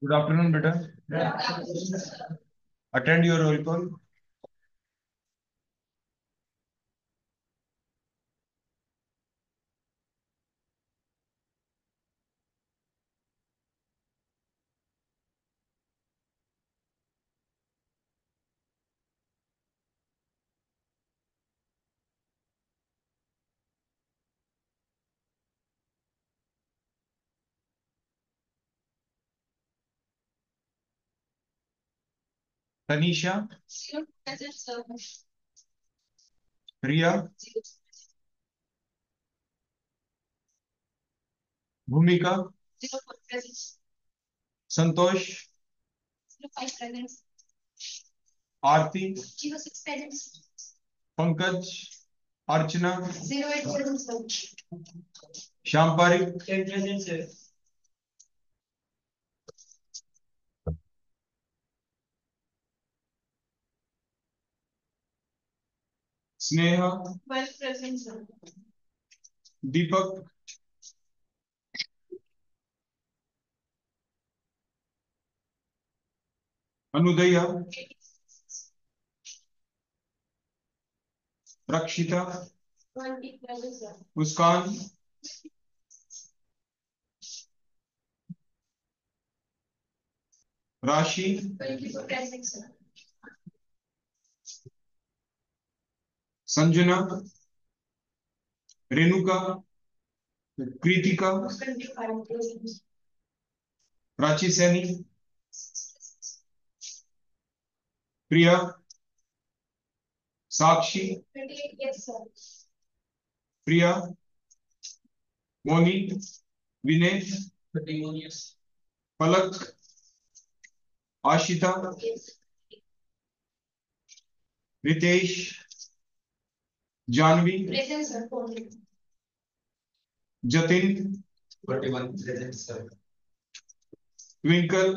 Good afternoon बेटा। Attend your roll call. Tanisha, Riya, Bhumika, Santosh, आरती, पंकज, अर्चना, श्याम पारिक, स्नेहा, दीपक, अनुदया, रक्षिता, मुस्कान, राशि, संजना, रेणुका, कृतिका, प्राची सैनी, प्रिया, साक्षी, प्रिया, मोनी, विनय, पलक, आशिता, रितेश, जानवी, जतिन, ट्विंकल,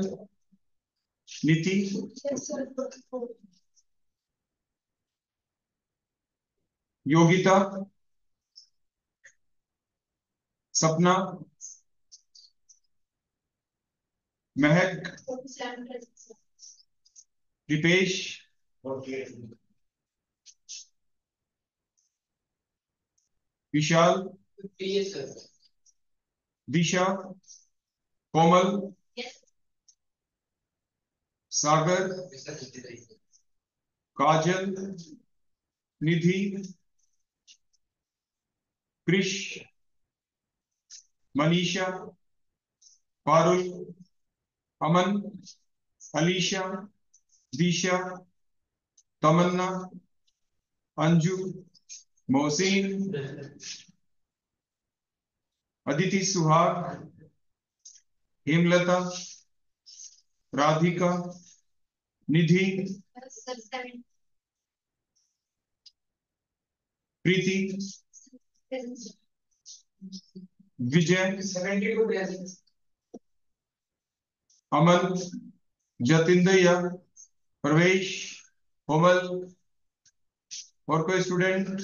नीति, योगिता, सपना, महक, दीपेश, विशाल, दिशा, कोमल, सागर, काजल, निधि, कृष, मनीषा, पारुल, अमन, अलीशा, दिशा, तमन्ना, अंजू, मोहसिन, अदिति, सुहाग, हेमलता, राधिका, निधि, प्रीति, विजय, अमन, जतिंद्र, प्रवेश, कोमल। और कोई स्टूडेंट?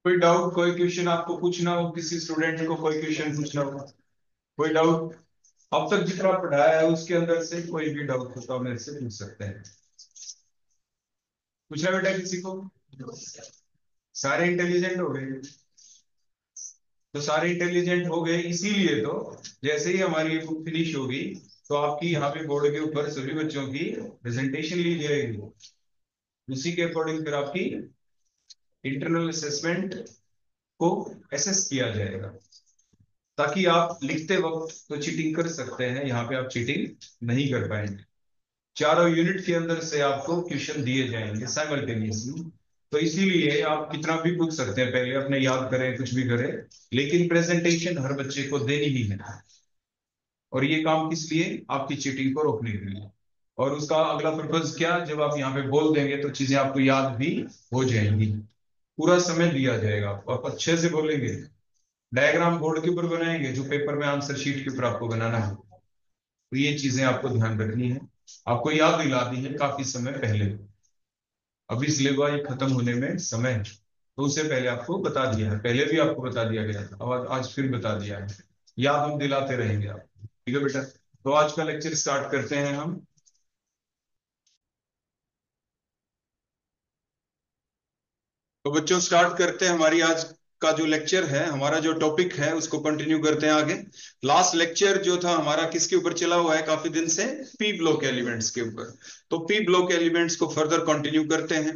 कोई डाउट, कोई क्वेश्चन आपको पूछना हो, किसी स्टूडेंट को कोई क्वेश्चन पूछना हो, कोई डाउट? अब तक जितना पढ़ाया है उसके अंदर से कोई भी डाउट हो तो मेरे से पूछ सकते हैं। पूछना बेटा किसी को? सारे इंटेलिजेंट हो गए? तो सारे इंटेलिजेंट हो गए इसीलिए तो जैसे ही हमारी ये बुक फिनिश होगी तो आपकी यहाँ पे बोर्ड के ऊपर सभी बच्चों की प्रेजेंटेशन ली जाएगी। उसी के अकॉर्डिंग फिर आपकी इंटरनल असेसमेंट को एसेस किया जाएगा, ताकि आप लिखते वक्त तो चीटिंग कर सकते हैं, यहाँ पे आप चीटिंग नहीं कर पाएंगे। चारों यूनिट के अंदर से आपको क्वेश्चन दिए जाएंगे साइमल्टेनियसली, तो इसीलिए आप कितना भी पूछ सकते हैं, पहले अपने याद करें कुछ भी करें, लेकिन प्रेजेंटेशन हर बच्चे को देनी ही है। और ये काम किस लिए? आपकी चीटिंग को रोकने के लिए। और उसका अगला पर्पज क्या? जब आप यहाँ पे बोल देंगे तो चीजें आपको याद भी हो जाएंगी। पूरा समय दिया जाएगा आपको, आप अच्छे से बोलेंगे डायग्राम बोर्ड के ऊपर बनाएंगे, जो पेपर में आंसर शीट के ऊपर आपको बनाना है। तो ये चीजें आपको ध्यान रखनी है, आपको याद दिलानी है काफी समय पहले। अभी सिलेबस ये खत्म होने में समय है, तो उससे पहले आपको बता दिया है, पहले भी आपको बता दिया गया था और आज फिर बता दिया है। याद हम दिलाते रहेंगे आप, ठीक है बेटा। तो आज का लेक्चर स्टार्ट करते हैं हम। तो बच्चों स्टार्ट करते हैं हमारी आज का जो लेक्चर है, हमारा जो टॉपिक है उसको कंटिन्यू करते हैं आगे। लास्ट लेक्चर जो था हमारा किसके ऊपर चला हुआ है काफी दिन से, पी ब्लॉक एलिमेंट्स के ऊपर। तो पी ब्लॉक एलिमेंट्स को फर्दर कंटिन्यू करते हैं।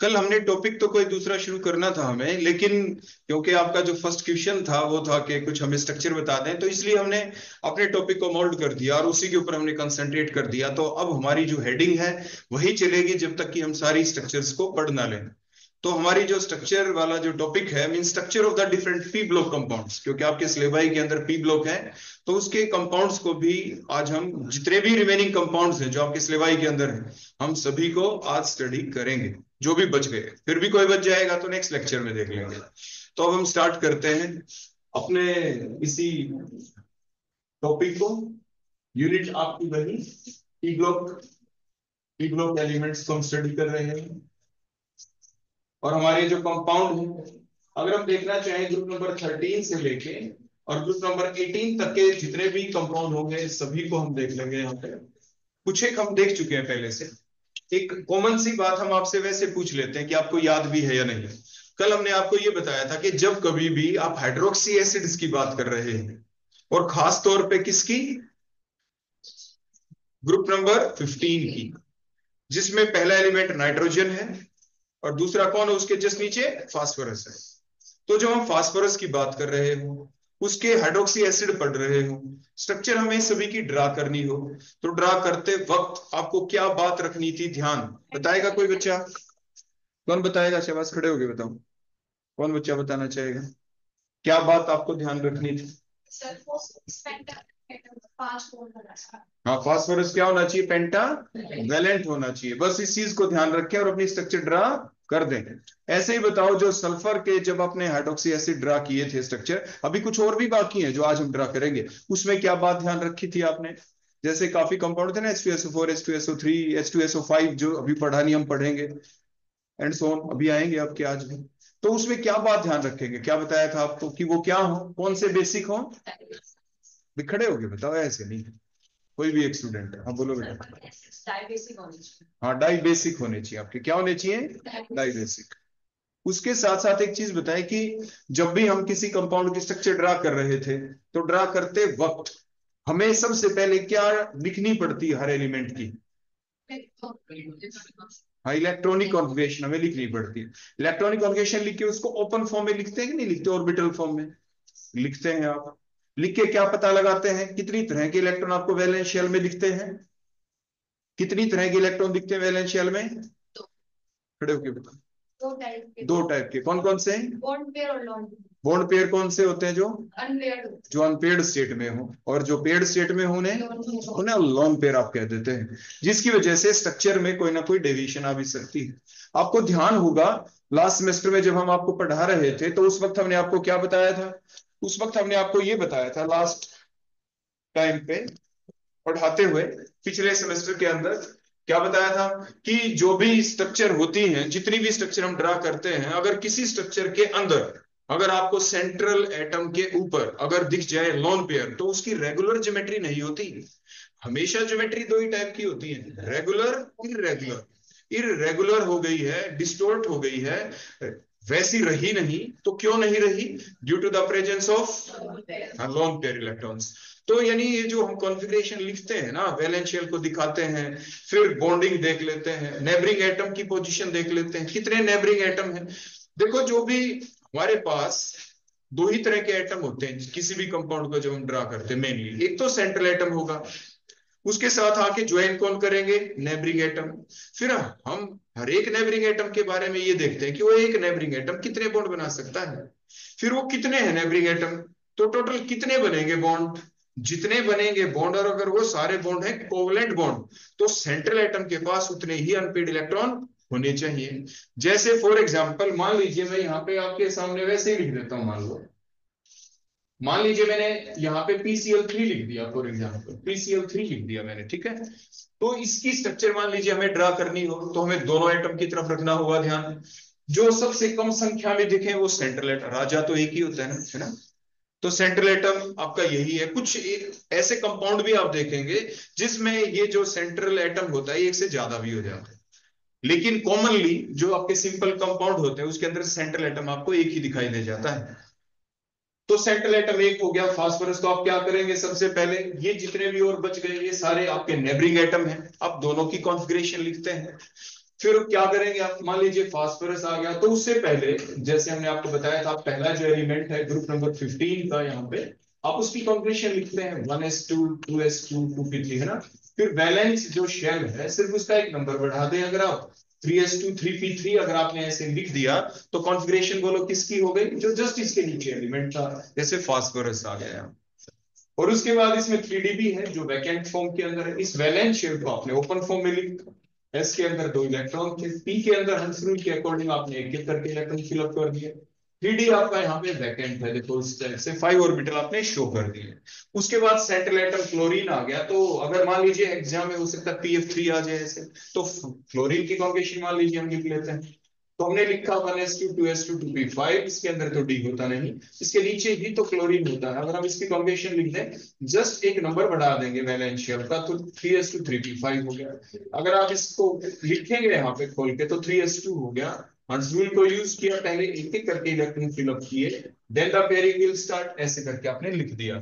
कल हमने टॉपिक तो कोई दूसरा शुरू करना था हमें, लेकिन क्योंकि आपका जो फर्स्ट क्वेश्चन था वो था कि कुछ हमें स्ट्रक्चर बता दें, तो इसलिए हमने अपने टॉपिक को मोल्ड कर दिया और उसी के ऊपर हमने कंसंट्रेट कर दिया। तो अब हमारी जो हेडिंग है वही चलेगी जब तक कि हम सारी स्ट्रक्चर्स को पढ़ ना लें। तो हमारी जो स्ट्रक्चर वाला जो टॉपिक है mean structure of the different P block compounds, क्योंकि आपके सिलेबाई के अंदर पी ब्लॉक है, तो उसके कंपाउंड्स को भी आज हम जितने भी रिमेनिंग कंपाउंड्स हैं जो आपके सिलेबाई के अंदर है हम सभी को आज स्टडी करेंगे। जो भी बच गए, फिर भी कोई बच जाएगा तो नेक्स्ट लेक्चर में देख लेंगे। तो अब हम स्टार्ट करते हैं अपने इसी टॉपिक को। यूनिट आपकी बनी पी ब्लॉक एलिमेंट्स को हम स्टडी कर रहे हैं। और हमारे जो कंपाउंड है, अगर हम देखना चाहें ग्रुप नंबर 13 से लेके और ग्रुप नंबर 18 तक के जितने भी कंपाउंड होंगे सभी को हम देख लेंगे। यहाँ पे कुछ एक हम देख चुके हैं पहले से। एक कॉमन सी बात हम आपसे वैसे पूछ लेते हैं कि आपको याद भी है या नहीं। कल हमने आपको ये बताया था कि जब कभी भी आप हाइड्रोक्सी एसिड्स की बात कर रहे हैं, और खास तौर पे किसकी, ग्रुप नंबर 15 की, जिसमें पहला एलिमेंट नाइट्रोजन है और दूसरा कौन है उसके जस्ट नीचे, फास्फोरस है। तो जब हम फास्फोरस की बात कर रहे हो, उसके हाइड्रोक्सी एसिड पढ़ रहे हो, स्ट्रक्चर हमें सभी की ड्रा करनी हो, तो ड्रा करते वक्त आपको क्या बात रखनी थी, ध्यान बताएगा कोई बच्चा? कौन बताएगा? शाबाश, खड़े हो गए बताओ, कौन बच्चा बताना चाहेगा? क्या बात आपको ध्यान रखनी थी? हाँ, फास्फोरस क्या होना चाहिए, पेंटा वैलेंट होना चाहिए। बस इस चीज को ध्यान रखें और अपनी स्ट्रक्चर ड्रा कर दें। ऐसे ही बताओ, जो सल्फर के जब आपने हाइड्रोक्सी एसिड ड्रा किए थे स्ट्रक्चर, अभी कुछ और भी बाकी है जो आज हम ड्रा करेंगे, उसमें क्या बात ध्यान रखी थी आपने? जैसे काफी कंपाउंड थे ना, H2SO4, H2SO3, H2SO5, जो अभी पढ़ा नहीं हम पढ़ेंगे, एंड सो ऑन, अभी आएंगे आपके आज भी। तो उसमें क्या बात ध्यान रखेंगे, क्या बताया था आपको कि वो क्या हो, कौन से बेसिक हो? खड़े हो गए बताओ, ऐसे नहीं, कोई भी एक स्टूडेंट है, हाँ बोलो बेटा। हाँ, डाई बेसिक होने चाहिए आपके, क्या होने चाहिए, डाई बेसिक। उसके साथ साथ एक चीज बताएं कि जब भी हम किसी कंपाउंड की स्ट्रक्चर ड्रा कर रहे थे, तो ड्रा करते वक्त हमें सबसे पहले क्या लिखनी पड़ती है हर एलिमेंट की? हाँ, इलेक्ट्रॉनिक कॉन्फ़िगरेशन हमें लिखनी पड़ती है। इलेक्ट्रॉनिक कॉन्फ़िगरेशन लिख के उसको ओपन फॉर्म में लिखते हैं कि नहीं लिखते, ऑर्बिटल फॉर्म में लिखते हैं। आप लिख के क्या पता लगाते हैं, कितनी तरह के इलेक्ट्रॉन आपको वैलेंस शेल में दिखते हैं? कितनी तरह के इलेक्ट्रॉन दिखते हैं वैलेंस शेल में? खड़े होके बताओ। दो टाइप के, कौन कौन से? बॉन्ड पेयर और लॉन पेयर। बॉन्ड पेयर कौन से होते हैं? जो अनपेयर्ड स्टेट में हो, और जो पेयर्ड स्टेट में होने उन्हें लॉन पेयर आप कह देते हैं, जिसकी वजह से स्ट्रक्चर में कोई ना कोई डेविएशन आ भी सकती है। आपको ध्यान होगा लास्ट सेमेस्टर में जब हम आपको पढ़ा रहे थे, तो उस वक्त हमने आपको क्या बताया था? उस वक्त हमने आपको ये बताया था, लास्ट टाइम पे पढ़ाते हुए पिछले सेमेस्टर के अंदर क्या बताया था कि जो भी स्ट्रक्चर होती हैं, जितनी भी स्ट्रक्चर हम ड्रा करते हैं, अगर किसी स्ट्रक्चर के अंदर अगर आपको सेंट्रल एटम के ऊपर अगर दिख जाए लोन पेयर, तो उसकी रेगुलर ज्योमेट्री नहीं होती। हमेशा ज्योमेट्री दो ही टाइप की होती है, रेगुलर, इररेगुलर। इररेगुलर हो गई है, डिस्टोर्ट हो गई है, वैसी रही नहीं, तो क्यों नहीं रही? Due to the presence of lone pair electrons. तो यानी ये जो हम कॉन्फ़िगरेशन लिखते हैं ना, वैलेंस शेल को दिखाते हैं, फिर बॉन्डिंग देख लेते हैं, नेबरिंग एटम की पोजीशन देख लेते हैं, कितने नेबरिंग एटम हैं। देखो, जो भी हमारे पास दो ही तरह के एटम होते हैं किसी भी कंपाउंड को जब हम ड्रा करते हैं मेनली, एक तो सेंट्रल एटम होगा, उसके साथ आके ज्वाइन कौन करेंगे, नेबरिंग एटम। फिर हम हर एक नेबरिंग एटम के बारे में ये देखते हैं कि वो एक नेबरिंग एटम कितने बॉन्ड बना सकता है, फिर वो कितने हैं नेबरिंग एटम, तो टोटल कितने बनेंगे बॉन्ड, जितने बनेंगे बॉन्ड, और अगर वो सारे बॉन्ड हैं कोवलेंट बॉन्ड, तो सेंट्रल एटम के पास उतने ही अनपेड इलेक्ट्रॉन होने चाहिए। जैसे फॉर एग्जांपल मान लीजिए, मैं यहाँ पे आपके सामने वैसे ही लिख देता हूं, मान लो मान लीजिए मैंने यहाँ पे PCl3 लिख दिया, फॉर एग्जाम्पल PCl3 लिख दिया मैंने, ठीक है। तो इसकी स्ट्रक्चर मान लीजिए हमें ड्रा करनी हो, तो हमें दोनों एटम की तरफ रखना होगा ध्यान। जो सबसे कम संख्या में दिखे वो सेंट्रल एटम, राजा तो एक ही होता है ना। तो सेंट्रल एटम आपका यही है। कुछ ऐसे कंपाउंड भी आप देखेंगे जिसमें ये जो सेंट्रल एटम होता है एक से ज्यादा भी हो जाता है, लेकिन कॉमनली जो आपके सिंपल कंपाउंड होते हैं उसके अंदर सेंट्रल एटम आपको एक ही दिखाई दे जाता है। तो सेंट्रल एटम एक हो गया फास्फोरस। तो आप क्या करेंगे, सबसे पहले ये जितने भी और बच गए ये सारे आपके नेबरिंग एटम हैं, आप दोनों की कॉन्फ़िगरेशन लिखते हैं। फिर क्या करेंगे आप, मान लीजिए फास्फोरस आ गया, तो उससे पहले जैसे हमने आपको बताया था, पहला जो एलिमेंट है ग्रुप नंबर 15 का, यहाँ पे आप उसकी कॉन्फ़िगरेशन लिखते हैं 1s2 2s2 2p3, है ना। फिर वैलेंस जो शेल है सिर्फ उसका एक नंबर बढ़ा दें, अगर आप 3s2 3p3 अगर आपने ऐसे लिख दिया तो कॉन्फ़िगरेशन बोलो किसकी हो गई, जो जस्ट इसके नीचे एलिमेंट था, जैसे फास्फोरस आ गया। और उसके बाद इसमें 3d भी है जो वैकेंट फॉर्म के अंदर है। इस वैलेंस शेल को आपने ओपन फॉर्म में लिखा, एस के अंदर 2 इलेक्ट्रॉन थे, पी के अंदर हंस रूल के अकॉर्डिंग आपने एक एक करके इलेक्ट्रॉन फिलअप कर दिए। 3d आपका यहाँ पे वैकेंट है, देखो इस टाइप से 5 ऑर्बिटल आपने शो कर दिए। उसके बाद सेंट्रल एटम क्लोरीन आ गया। तो अगर मान लीजिए एग्जाम में हो सकता है PF3 आ जाए ऐसे, तो फ्लोरीन की कॉन्फ़िगरेशन मान लीजिए हम लिख लेते हैं। तो हमने लिखा 1s2 2s2 2p5, इसके अंदर तो डी होता नहीं, इसके नीचे ही तो क्लोरीन होता है। अगर हम इसकी कॉम्बिनेशन लिख दें, जस्ट एक नंबर बढ़ा देंगे वैलेंशियल का, तो 3s2 3p5 हो गया। अगर आप इसको लिखेंगे यहाँ पे खोल के तो 3s2 हो गया। हंस रूल को यूज किया, पहले एक एक करके इलेक्ट्रॉन फिलअप किए, then the pairing will start, ऐसे करके आपने लिख दिया।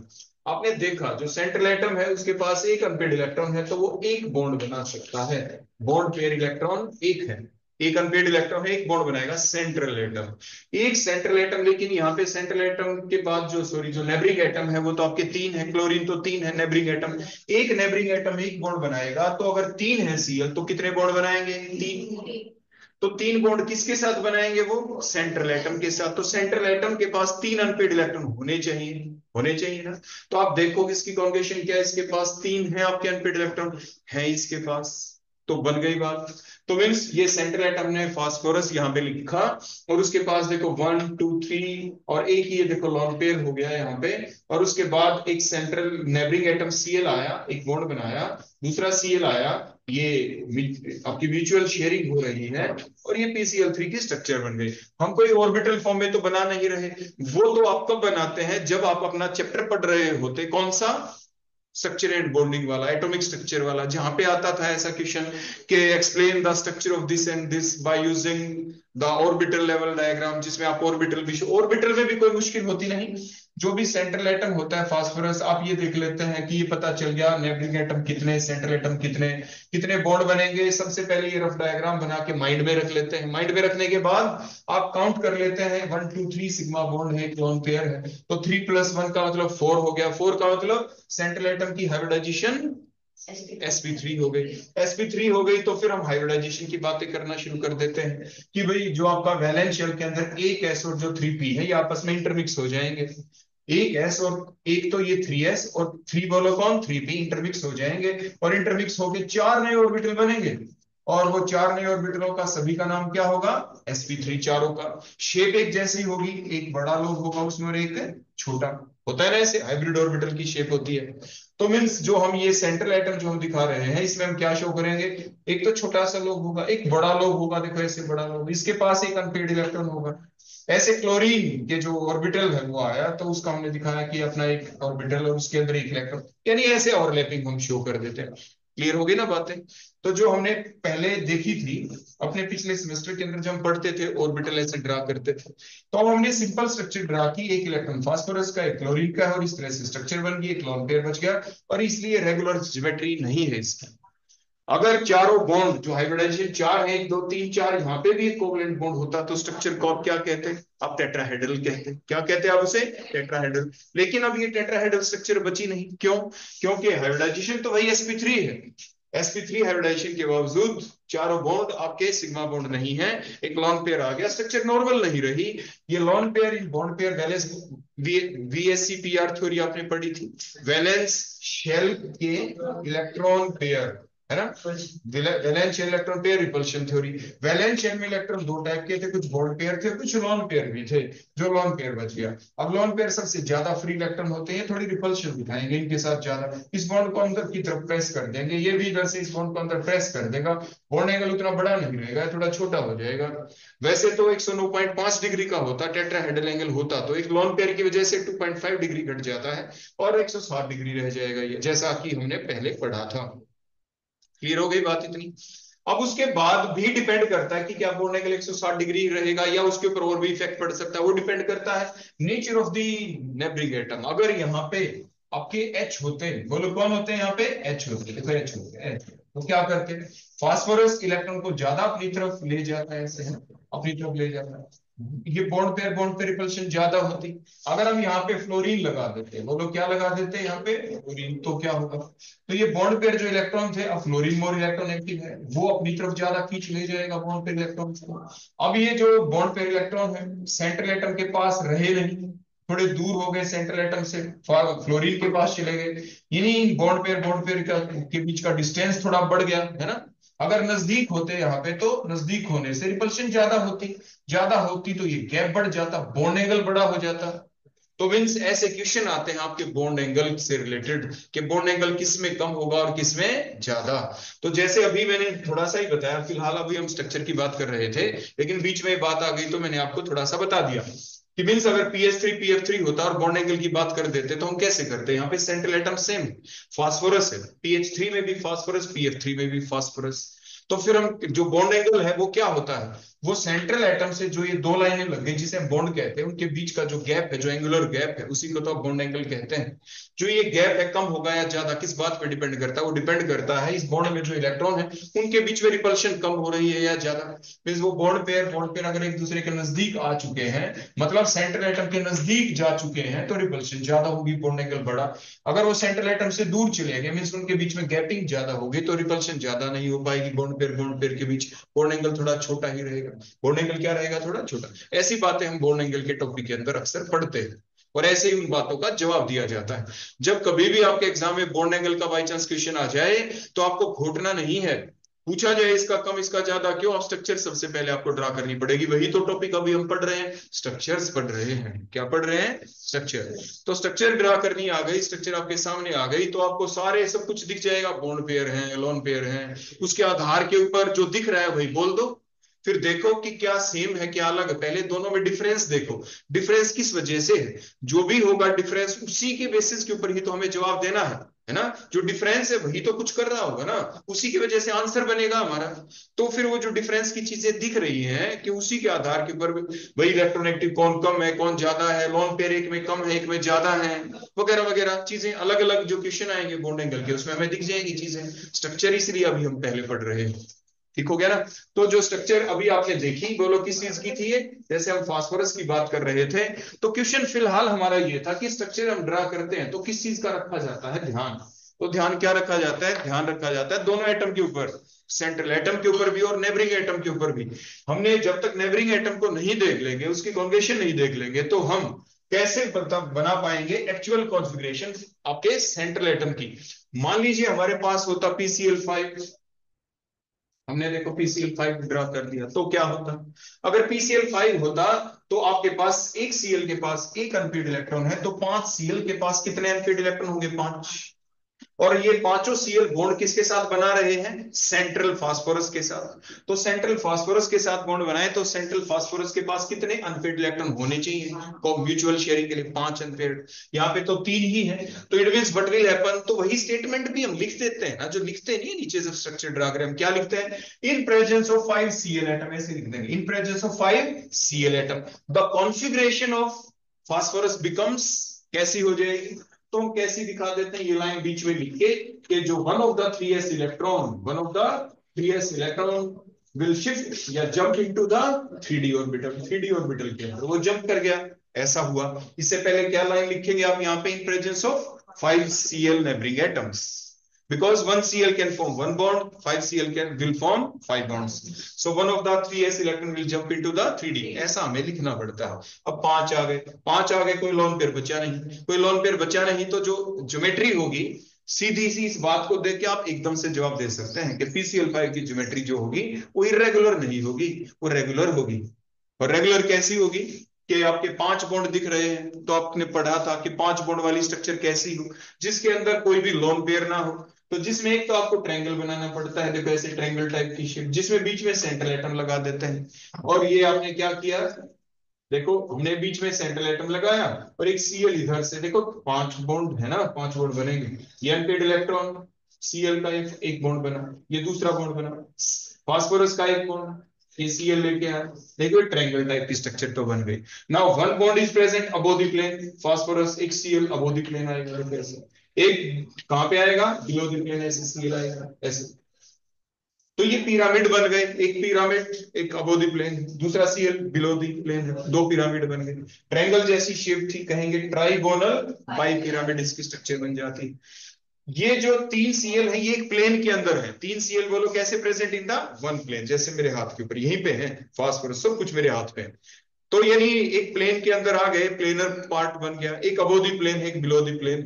आपने देखा जो सेंट्रल एटम है उसके पास एक अनपेड इलेक्ट्रॉन है, तो वो एक बॉन्ड बना सकता है। बॉन्ड पेयर इलेक्ट्रॉन एक है, एक अनपेड इलेक्ट्रॉन है, एक बॉन्ड बनाएगा सेंट्रल एटम, एक सेंट्रल एटम। लेकिन यहाँ पे सेंट्रल एटम के बाद जो सॉरी जो नेबरिंग एटम है वो तो आपके 3 है, क्लोरीन तो 3 है, नेबरिंग एटम एक, नेबरिंग एटम एक बॉन्ड बनाएगा। तो अगर 3 है Cl तो कितने बॉन्ड बनाएंगे, 3। तो 3 बॉन्ड किसके साथ बनाएंगे, वो सेंट्रल एटम के साथ। तो सेंट्रल एटम के पास 3 अनपेड इलेक्ट्रॉन होने चाहिए, होने चाहिए ना। तो आप देखो इसकी कॉन्फ़िगरेशन क्या है, इसके पास 3 है आपके अनपेड इलेक्ट्रॉन है इसके पास, तो बन गई बात। तो मीन्स ये सेंट्रल एटम ने फास्फोरस यहाँ पे लिखा, और उसके पास देखो 1 2 3 और एक ये देखो लॉन पेयर हो गया यहाँ पे। और उसके बाद एक सेंट्रल नेबरिंग एटम Cl आया, एक बॉन्ड बनाया, दूसरा Cl आया, ये आपकी म्यूचुअल शेयरिंग हो रही है, और ये PCl3 की स्ट्रक्चर बन गई। हम कोई ऑर्बिटल फॉर्म में तो बना नहीं रहे, वो तो आप कब बनाते हैं जब आप अपना चैप्टर पढ़ रहे होते, कौन सा, स्ट्रक्चर एंड बॉन्डिंग वाला, एटॉमिक स्ट्रक्चर वाला, जहां पे आता था ऐसा क्वेश्चन कि explain the structure of this and this by using the orbital level diagram, जिसमें आप ऑर्बिटल भी, ऑर्बिटल में भी कोई मुश्किल होती नहीं। जो भी सेंट्रल एटम होता है फास्फोरस, आप ये देख लेते हैं कि ये पता चल गया नेबरिंग एटम कितने, सेंट्रल एटम कितने, कितने बॉन्ड बनेंगे। सबसे पहले ये रफ डायग्राम बना के माइंड में रख लेते हैं। माइंड में रखने के बाद आप काउंट कर लेते हैं, 1 2 3 सिग्मा बॉन्ड है, क्लोन पेयर है, तो 3 + 1 का मतलब 4 हो गया। 4 का मतलब सेंट्रल एटम की हाइब्रिडाइजेशन sp3 हो गई। sp3 हो गई तो फिर हम हाइब्रिडाइजेशन की बातें करना शुरू कर देते हैं कि भाई जो आपका वैलेंस शेल के अंदर एक s और जो 3p है ये आपस में इंटरमिक्स हो जाएंगे। एक s और एक, तो ये 3s और 3 बोलो कौन, 3p इंटरमिक्स हो जाएंगे, और इंटरमिक्स होके 4 नए ऑर्बिटल बनेंगे, और वो 4 नए ऑर्बिटलों का सभी का नाम क्या होगा, sp3। चारों का शेप एक जैसी होगी, एक बड़ा लोब होगा उसमें और एक छोटा, होता है ना, ऐसे हाइब्रिड ऑर्बिटल की शेप होती है। तो मीन्स जो हम ये सेंट्रल एटम जो हम दिखा रहे हैं इसमें हम क्या शो करेंगे, एक तो छोटा सा लोब होगा, एक बड़ा लोब होगा, देखो ऐसे बड़ा लोब, इसके पास एक अनपेड इलेक्ट्रॉन होगा। ऐसे क्लोरीन के जो ऑर्बिटल है वो आया, तो उसका हमने दिखाया कि अपना एक ऑर्बिटल और उसके अंदर एक इलेक्ट्रॉन, यानी ऐसे ओवरलैपिंग हम शो कर देते हैं। क्लियर हो गई ना बातें। तो जो हमने पहले देखी थी अपने पिछले सेमेस्टर के अंदर जब हम पढ़ते थे ऑर्बिटल ऐसे ड्रा करते थे, तो अब हमने सिंपल स्ट्रक्चर ड्रा की, एक इलेक्ट्रॉन फास्फोरस का, एक क्लोरीन का है, और इस तरह से स्ट्रक्चर बन गई, एक लोन पेयर बच गया, और इसलिए रेगुलर ज्योमेट्री नहीं है इसकी। अगर चारों बॉन्ड जो हाइब्रिडाइजेशन 4 है, 1 2 3 4, यहाँ पे भी एक कोवलेंट बॉन्ड होता तो स्ट्रक्चर को आप क्या कहते हैं, आप टेट्राहेड्रल कहते हैं। क्या कहते हैं आप उसे, टेट्राहेड्रल। लेकिन अब ये टेट्राहेड्रल स्ट्रक्चर बची नहीं, क्यों, क्योंकि हाइब्रिडाइजेशन तो वही sp3 है। sp3 हाइब्रिडाइजेशन के बावजूद चारों बॉन्ड आपके सिग्मा बॉन्ड नहीं है, एक लॉन पेयर आ गया, स्ट्रक्चर नॉर्मल नहीं रही। ये lone pair bond pair valence, VSCPR theory आपने पढ़ी थी, वैलेंस शेल के इलेक्ट्रॉन पेयर, है ना। Valence shell electron pair repulsion theory. Valence shell में इलेक्ट्रॉन दो टाइप के थे, कुछ बॉन्ड पेयर थे, कुछ लोन पेयर भी थे। जो लोन पेयर बच गया। अब लोन पेयर सबसे ज्यादा फ्री इलेक्ट्रॉन होते हैं, थोड़ी रिपल्शन दिखाएंगे इनके साथ ज्यादा। इस बॉन्ड को अंदर की तरफ प्रेस कर देंगे, ये भी इधर से इस बॉन्ड को अंदर प्रेस कर देगा। बॉन्ड एंगल उतना बड़ा नहीं रहेगा, थोड़ा छोटा हो जाएगा। वैसे तो 109.5 डिग्री का होता, टेट्राहेड्रल एंगल होता, तो एक लोन पेयर की वजह से 2.5 डिग्री घट जाता है और 160 डिग्री रह जाएगा, ये जैसा कि हमने पहले पढ़ा था। क्लियर हो गई बात इतनी। अब उसके बाद भी डिपेंड करता है कि क्या बॉन्ड एंगल 160 डिग्री रहेगा या उसके ऊपर और भी इफेक्ट पड़ सकता है, वो डिपेंड करता है nature of the neighbouring atom. अगर यहाँ पे आपके H होते हैं, बोलो कौन होते हैं यहाँ पे, H होते हैं, देखो H होते हैं, तो क्या करते हैं, फास्फोरस इलेक्ट्रॉन को ज्यादा अपनी तरफ ले जाता है, ऐसे है ना, अपनी तरफ ले जाता है। ये बॉन्ड पे रिपल्शन ज्यादा होती। अगर हम यहाँ पे फ्लोरीन लगा देते, बोलो क्या लगा देते यहाँ पे, फ्लोरीन, तो क्या होगा, तो ये बॉन्ड पेयर जो इलेक्ट्रॉन थे, अब फ्लोरीन मोर इलेक्ट्रॉन एक्टिव है, वो अपनी तरफ ज्यादा खींच ले जाएगा बॉन्ड पेयर इलेक्ट्रॉन को। अब ये जो बॉन्ड पेयर इलेक्ट्रॉन है सेंट्रल एटम के पास रहे नहीं, थोड़े दूर हो गए सेंट्रल एटम से, फ्लोरीन के पास चले गए, यानी बॉन्ड पेयर के बीच का डिस्टेंस थोड़ा बढ़ गया, है ना। अगर नजदीक होते यहाँ पे तो नजदीक होने से रिपल्शन ज्यादा होती तो ये गैप बढ़ जाता, बॉन्ड एंगल बड़ा हो जाता। तो मीन्स ऐसे क्वेश्चन आते हैं आपके बॉन्ड एंगल से रिलेटेड कि बॉन्ड एंगल किस में कम होगा और किस में ज्यादा। तो जैसे अभी मैंने थोड़ा सा ही बताया, फिलहाल अभी हम स्ट्रक्चर की बात कर रहे थे, लेकिन बीच में बात आ गई तो मैंने आपको थोड़ा सा बता दिया कि मीन्स अगर PH3 होता और बॉन्ड एंगल की बात कर देते तो हम कैसे करते हैं। यहाँ पे सेंट्रल एटम सेम फास्फोरस है, PH3 में भी फास्फोरस, PF3 में भी फास्फोरस। तो फिर हम जो बॉन्ड एंगल है वो क्या होता है, वो सेंट्रल एटम से जो ये दो लाइनें लग गई जिसे हम बॉन्ड कहते हैं, उनके बीच का जो गैप है, जो एंगुलर गैप है, उसी को तो आप बॉन्ड एंगल कहते हैं। जो ये गैप है कम होगा या ज्यादा, किस बात पे डिपेंड करता है, वो डिपेंड करता है इस बॉन्ड में जो इलेक्ट्रॉन है उनके बीच में रिपल्शन कम हो रही है या ज्यादा। मींस वो बॉन्ड पेयर अगर एक दूसरे के नजदीक आ चुके हैं, मतलब सेंट्रल एटम के नजदीक जा चुके हैं, तो रिपल्शन ज्यादा होगी, बॉन्ड एंगल बड़ा। अगर वो सेंट्रल एटम से दूर चले गए, मींस उनके बीच में गैपिंग ज्यादा होगी, तो रिपल्शन ज्यादा नहीं हो पाएगी, बॉन्ड पेयर के बीच बॉन्ड एंगल थोड़ा छोटा ही रहेगा। बॉन्ड एंगल क्या रहेगा, थोड़ा छोटा। ऐसी बातें हम बॉन्ड एंगल के टॉपिक के अंदर अक्सर पढ़ते हैं और ऐसे ही उन बातों का जवाब दिया जाता है। जब कभी भी आपके एग्जाम में बॉन्ड एंगल का बाई चांस क्वेश्चन आ जाए तो आपको घोटना नहीं है, पूछा जाए इसका कम इसका ज्यादा क्यों, आप स्ट्रक्चर सबसे पहले आपको ड्रा करनी पड़ेगी। वही तो टॉपिक अभी हम पढ़ रहे हैं, स्ट्रक्चर्स पढ़ रहे हैं। क्या पढ़ रहे हैं, स्ट्रक्चर। तो स्ट्रक्चर ड्रा करनी आ गई, स्ट्रक्चर आपके सामने आ गई, तो आपको सारे सब कुछ दिख जाएगा, बॉन्ड पेयर है, लोन पेयर है, उसके आधार के ऊपर जो दिख रहा है वही बोल दो। फिर देखो कि क्या सेम है क्या अलग है, पहले दोनों में डिफरेंस देखो, डिफरेंस किस वजह से है, जो भी होगा डिफरेंस उसी के बेसिस के ऊपर ही तो हमें जवाब देना है ना। जो डिफरेंस है वही तो कुछ कर रहा होगा ना, उसी की वजह से आंसर बनेगा हमारा। तो फिर वो जो डिफरेंस की चीजें दिख रही हैं कि उसी के आधार के ऊपर वही इलेक्ट्रोनेगेटिव कौन कम है कौन ज्यादा है, लोन पेयर एक में कम है एक में ज्यादा है, वगैरह वगैरह चीजें अलग अलग जो क्वेश्चन आएंगे बॉन्ड एंगल के उसमें हमें दिख जाएंगी चीजें। स्ट्रक्चर इसलिए अभी हम पहले पढ़ रहे हैं, ठीक हो गया ना। तो जो स्ट्रक्चर अभी आपने देखी, बोलो किस चीज की थी ये, जैसे हम फास्फोरस की बात कर रहे थे, तो क्वेश्चन फिलहाल हमारा ये था कि स्ट्रक्चर हम ड्रा करते हैं तो किस चीज का रखा जाता है ध्यान। तो ध्यान क्या रखा जाता है, ध्यान रखा जाता है दोनों एटम के ऊपर, सेंट्रल एटम के ऊपर भी और नेबरिंग एटम के ऊपर भी। हमने जब तक नेबरिंग एटम को नहीं देख लेंगे, उसकी कॉन्फिगरेशन नहीं देख लेंगे, तो हम कैसे बना पाएंगे एक्चुअल कॉन्फिगरेशन आपके सेंट्रल एटम की। मान लीजिए हमारे पास होता PCl5, हमने देखो PCl5 ड्रा कर दिया, तो क्या होता, अगर PCl5 होता तो आपके पास एक Cl के पास एक अनफील्ड इलेक्ट्रॉन है, तो 5 Cl के पास कितने अनफील्ड इलेक्ट्रॉन होंगे, 5। और ये पांचों Cl बॉन्ड किसके साथ बना रहे हैं, सेंट्रल फास्फोरस के साथ। तो सेंट्रल फास्फोरस के साथ बॉन्ड बनाए तो सेंट्रल फास्फोरस के पास कितने अनपेयर्ड इलेक्ट्रॉन होने चाहिए को म्यूचुअल शेयरिंग के लिए, 5 अनपेयर्ड। यहाँ पे तो 3 ही है, तो it means what will happen, तो वही स्टेटमेंट भी हम लिख देते हैं ना, जो लिखते नहीं नीचे जब स्ट्रक्चर ड्रा करें हम क्या लिखते हैं, in presence of 5 Cl atom, ऐसे लिख देंगे, in presence of 5 Cl atom the configuration of phosphorus becomes, कैसी हो जाएगी, तो हम कैसी दिखा देते हैं, ये लाइन बीच में लिख के कि जो one of the 3s electron will shift या jump into the 3d orbital, 3d orbital के अंदर वो जंप कर गया, ऐसा हुआ। इससे पहले क्या लाइन लिखेंगे आप यहाँ पे, in presence of 5 Cl neighbouring atoms, because 1 Cl can form 1 bond, 5 Cl will form 5 bonds, so one of the 3s electron will jump into the 3d, ऐसा हमें लिखना पड़ता है। अब 5 आ गए, कोई लोन पेयर बचा नहीं, तो जो ज्योमेट्री होगी सीधी सी इस बात को देख के आप एकदम से जवाब दे सकते हैं कि PCl5 की ज्योमेट्री जो होगी वो इरेगुलर नहीं होगी, वो रेगुलर होगी। और रेगुलर कैसी होगी कि आपके 5 बॉन्ड दिख रहे हैं, तो आपने पढ़ा था कि 5 बॉन्ड वाली स्ट्रक्चर कैसी हो, जिसके अंदर कोई भी लोन पेयर ना हो। तो जिसमें एक तो आपको ट्रायंगल बनाना पड़ता है, देखो ऐसे ट्रायंगल टाइप की शेप, जिसमें बीच में सेंट्रल एटम लगा देते हैं। और ये आपने क्या किया, देखो हमने बीच में सेंट्रल एटम लगाया और एक Cl इधर से, देखो 5 बॉन्ड है ना, 5 बॉन्ड बनेंगे। ये अनपेड इलेक्ट्रॉन, Cl का एक बॉन्ड बना, ये दूसरा बॉन्ड बना, फास्फोरस का एक बॉन्ड, ये Cl लेके आया। देखो ट्रायंगल टाइप की स्ट्रक्चर तो बन गई। Now one bond is present above the plane, phosphorus एक Cl अबोव द प्लेन आएगा, कैसे एक कहां पे आएगा, बिलो द प्लेन, ऐसे Cl आएगा ऐसे। तो ये पिरामिड बन गए, एक पिरामिड, एक अबोव द प्लेन, दूसरा Cl बिलो द प्लेन, दो पिरामिड बन गए। ट्रायंगल जैसी शेप थी, कहेंगे ट्राइगोनल बाई पिरामिड इसकी स्ट्रक्चर बन जाती। ये जो 3 Cl है ये एक प्लेन के अंदर है। 3 Cl बोलो कैसे present in the one plane, जैसे मेरे हाथ के ऊपर यहीं पे है, फास्फोरस सब कुछ मेरे हाथ पे है। तो यानी एक प्लेन के अंदर आ गए, प्लेनर पार्ट बन गया, एक अबोव द प्लेन एक बिलो द प्लेन।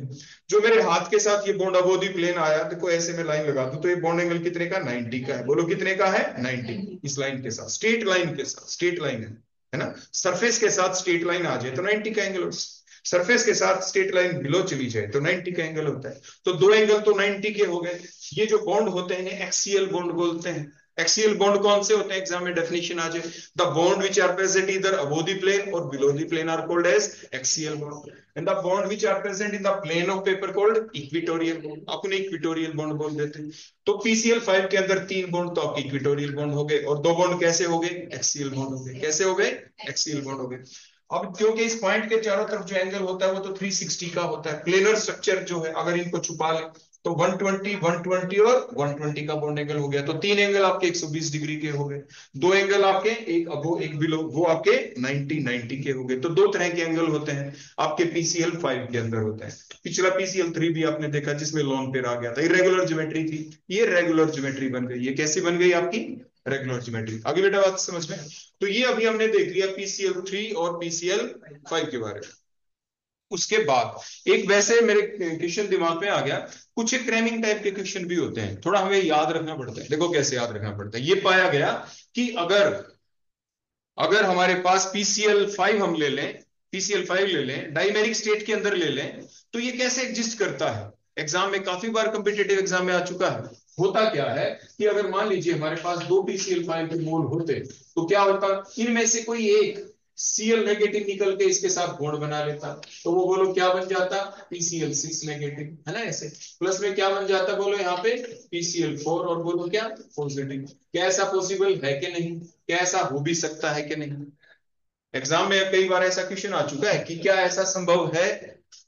जो मेरे हाथ के साथ ये बॉन्ड अबोव द प्लेन आया, देखो ऐसे में लाइन लगा दूं तो ये बॉन्ड एंगल कितने का, 90 का है। बोलो कितने का है, 90। इस लाइन के साथ, स्ट्रेट लाइन के साथ, स्ट्रेट लाइन है ना, सरफेस के साथ स्ट्रेट लाइन आ जाए तो 90 का एंगल होता है, सरफेस के साथ स्ट्रेट लाइन बिलो चली जाए तो 90 का एंगल होता है। तो दो एंगल तो 90 के हो गए। ये जो बॉन्ड होते हैं एक्सियल बॉन्ड बोलते हैं। एक्सियल बॉन्ड कौन से होते हैं, एग्जाम में डेफिनेशन आ जाए, the bond which are present इधर अबोव द प्लेन और below the plane are called as axial bond, and the bond which are present in the plane of paper called equatorial bond. अपने equatorial bond बोल देते हैं। तो PCl5 के अंदर 3 bond तो आपके इक्विटोरियल बॉन्ड हो गए, और 2 बॉन्ड कैसे हो गए, एक्सियल बॉन्ड हो गए। कैसे हो गए, एक्सियल बॉन्ड हो गए। अब क्योंकि इस पॉइंट के चारों तरफ जो एंगल होता है वो तो 360 का होता है, प्लेनर स्ट्रक्चर जो है अगर इनको छुपा ले तो 120 120 और 120 का बॉन्ड एंगल हो गया। तो 3 एंगल आपके 120 डिग्री के हो गए, 2 एंगल आपके एक अबो एक बिलो, वो आपके 90 90 के हो गए। तो 2 तरह के एंगल होते हैं आपके PCl5 के अंदर होते हैं। पिछला PCl3 भी आपने देखा जिसमें लोन पेयर आ गया था, इरेगुलर ज्योमेट्री थी, ये रेगुलर ज्योमेट्री बन गई। ये कैसी बन गई आपकी, रेगुलर ज्योमेट्री। आगे बेटा बात समझ में। तो ये अभी हमने देख लिया PCl3 और PCl5 के बारे में। उसके बाद एक वैसे मेरे क्वेश्चन दिमाग में आ गया, कुछ एक क्रैमिंग टाइप के क्वेश्चन भी होते हैं, थोड़ा हमें याद रखना पड़ता है। देखो कैसे याद रखना पड़ता है, ये पाया गया कि अगर अगर हमारे पास PCl5 हम ले लें, PCl5 ले लें, डाइमेरिक स्टेट के अंदर ले लें, तो ये कैसे एग्जिस्ट करता है। एग्जाम में काफी बार कॉम्पिटेटिव एग्जाम में आ चुका है। होता क्या है कि अगर मान लीजिए हमारे पास 2 PCl5 के मोल होते तो क्या होता, इनमें से कोई एक Cl नेगेटिव निकल के इसके साथ बॉन्ड बना लेता, तो वो बोलो क्या बन जाता, PCl6 नेगेटिव, है ना। ऐसे प्लस में क्या बन जाता, बोलो यहाँ पे PCl4, और बोलो क्या, पॉजिटिव। क्या ऐसा पॉसिबल है कि नहीं, क्या ऐसा हो भी सकता है कि नहीं। एग्जाम में कई बार ऐसा क्वेश्चन आ चुका है कि क्या ऐसा संभव है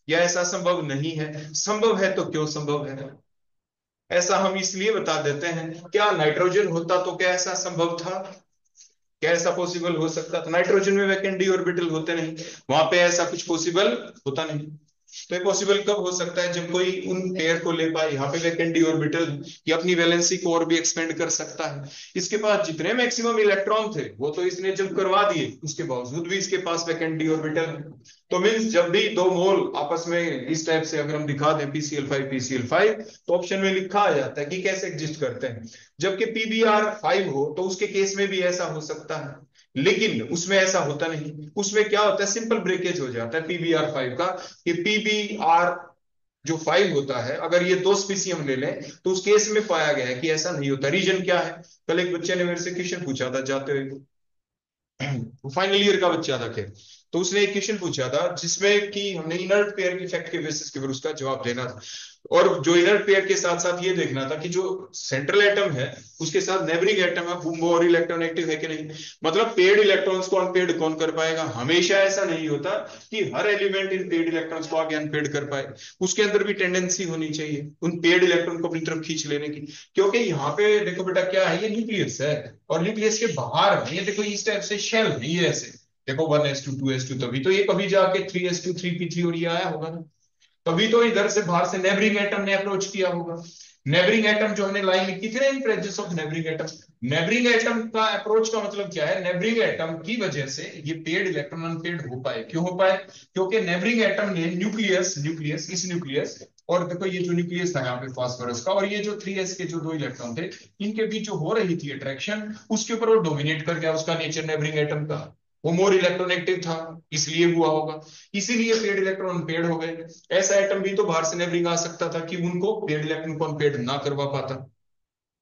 या ऐसा संभव नहीं है। संभव है तो क्यों संभव है, ऐसा हम इसलिए बता देते हैं, क्या नाइट्रोजन होता तो क्या ऐसा संभव था, क्या ऐसा पॉसिबल हो सकता था। नाइट्रोजन में वैकेंट डी ऑर्बिटल होते नहीं, वहां पे ऐसा कुछ पॉसिबल होता नहीं। तो ये पॉसिबल कब हो सकता है, जब कोई उन पेयर को ले पाए। यहाँ पे वैकेंट डी ऑर्बिटल ये अपनी वैलेंसी को और भी एक्सपेंड कर सकता है। इसके पास जितने मैक्सिमम इलेक्ट्रॉन थे वो तो इसने जब करवा दिए, उसके बावजूद भी इसके पास वैकेंट डी ऑर्बिटल। तो मीन्स जब भी 2 मोल आपस में इस टाइप से अगर हम दिखा दें PCl5 तो ऑप्शन में लिखा आ जाता है कि कैसे एग्जिस्ट करते हैं। जबकि PBr5 हो तो उसके केस में भी ऐसा हो सकता है, लेकिन उसमें ऐसा होता नहीं। उसमें क्या होता है, सिंपल ब्रेकेज हो जाता है PBr5 का, कि PBr जो 5 होता है, अगर ये 2 स्पीसी हम ले लें तो उस केस में पाया गया है कि ऐसा नहीं होता। रीजन क्या है, कल एक बच्चे ने मेरे से क्वेश्चन पूछा था जाते हुए, फाइनल ईयर का बच्चा था खैर, तो उसने एक क्वेश्चन पूछा था जिसमें कि हमने इनर्ट पेयर की फैक्ट के बेसिस के ऊपर उसका जवाब देना था। और जो इनर्ट पेयर के साथ साथ ये देखना था कि जो सेंट्रल एटम है उसके साथ नेबरिंग एटम है वो और इलेक्ट्रोनेगेटिव है कि नहीं। मतलब पेड इलेक्ट्रॉन्स को अनपेड कौन कर पाएगा। हमेशा ऐसा नहीं होता कि हर एलिमेंट इन पेड इलेक्ट्रॉन्स को आगे अनपेड कर पाए, उसके अंदर भी टेंडेंसी होनी चाहिए उन पेड इलेक्ट्रॉन को अपनी तरफ खींच लेने की। क्योंकि यहाँ पे देखो बेटा क्या है, ये न्यूक्लियस है और न्यूक्लियस के बाहर है, ये देखो इस टाइप से शेल है, ये ऐसे देखो 1s2 2s2, तभी तो ये कभी जाके 3s2 3p3 और ये आया होगा ना। तभी तो इधर से बाहर से नेबरिंग एटम ने अप्रोच किया होगा। नेबरिंग एटम जो हमने लाइन लिखी थी ना, in presence of neighbouring atom, neighbouring atom का अप्रोच का मतलब क्या है, नेबरिंग एटम की वजह से ये पेड इलेक्ट्रॉन अनपेड हो पाए। क्यों हो पाए, क्योंकि नेबरिंग एटम ने न्यूक्लियस न्यूक्लियस इस न्यूक्लियस और देखो ये जो न्यूक्लियस था यहाँ पे फास्फोरस का, और ये जो 3s के जो 2 इलेक्ट्रॉन थे, इनके बीच जो हो रही थी अट्रैक्शन, उसके ऊपर वो डोमिनेट कर गया, उसका नेचर नेबरिंग एटम का, वो मोर इलेक्ट्रोनेगेटिव था, इसलिए हुआ होगा, इसीलिए पेड इलेक्ट्रॉन अनपेड हो गए। ऐसा एटम भी तो बाहर से नेबरिंग आ सकता था कि उनको पेड इलेक्ट्रॉन को अनपेड ना करवा पाता,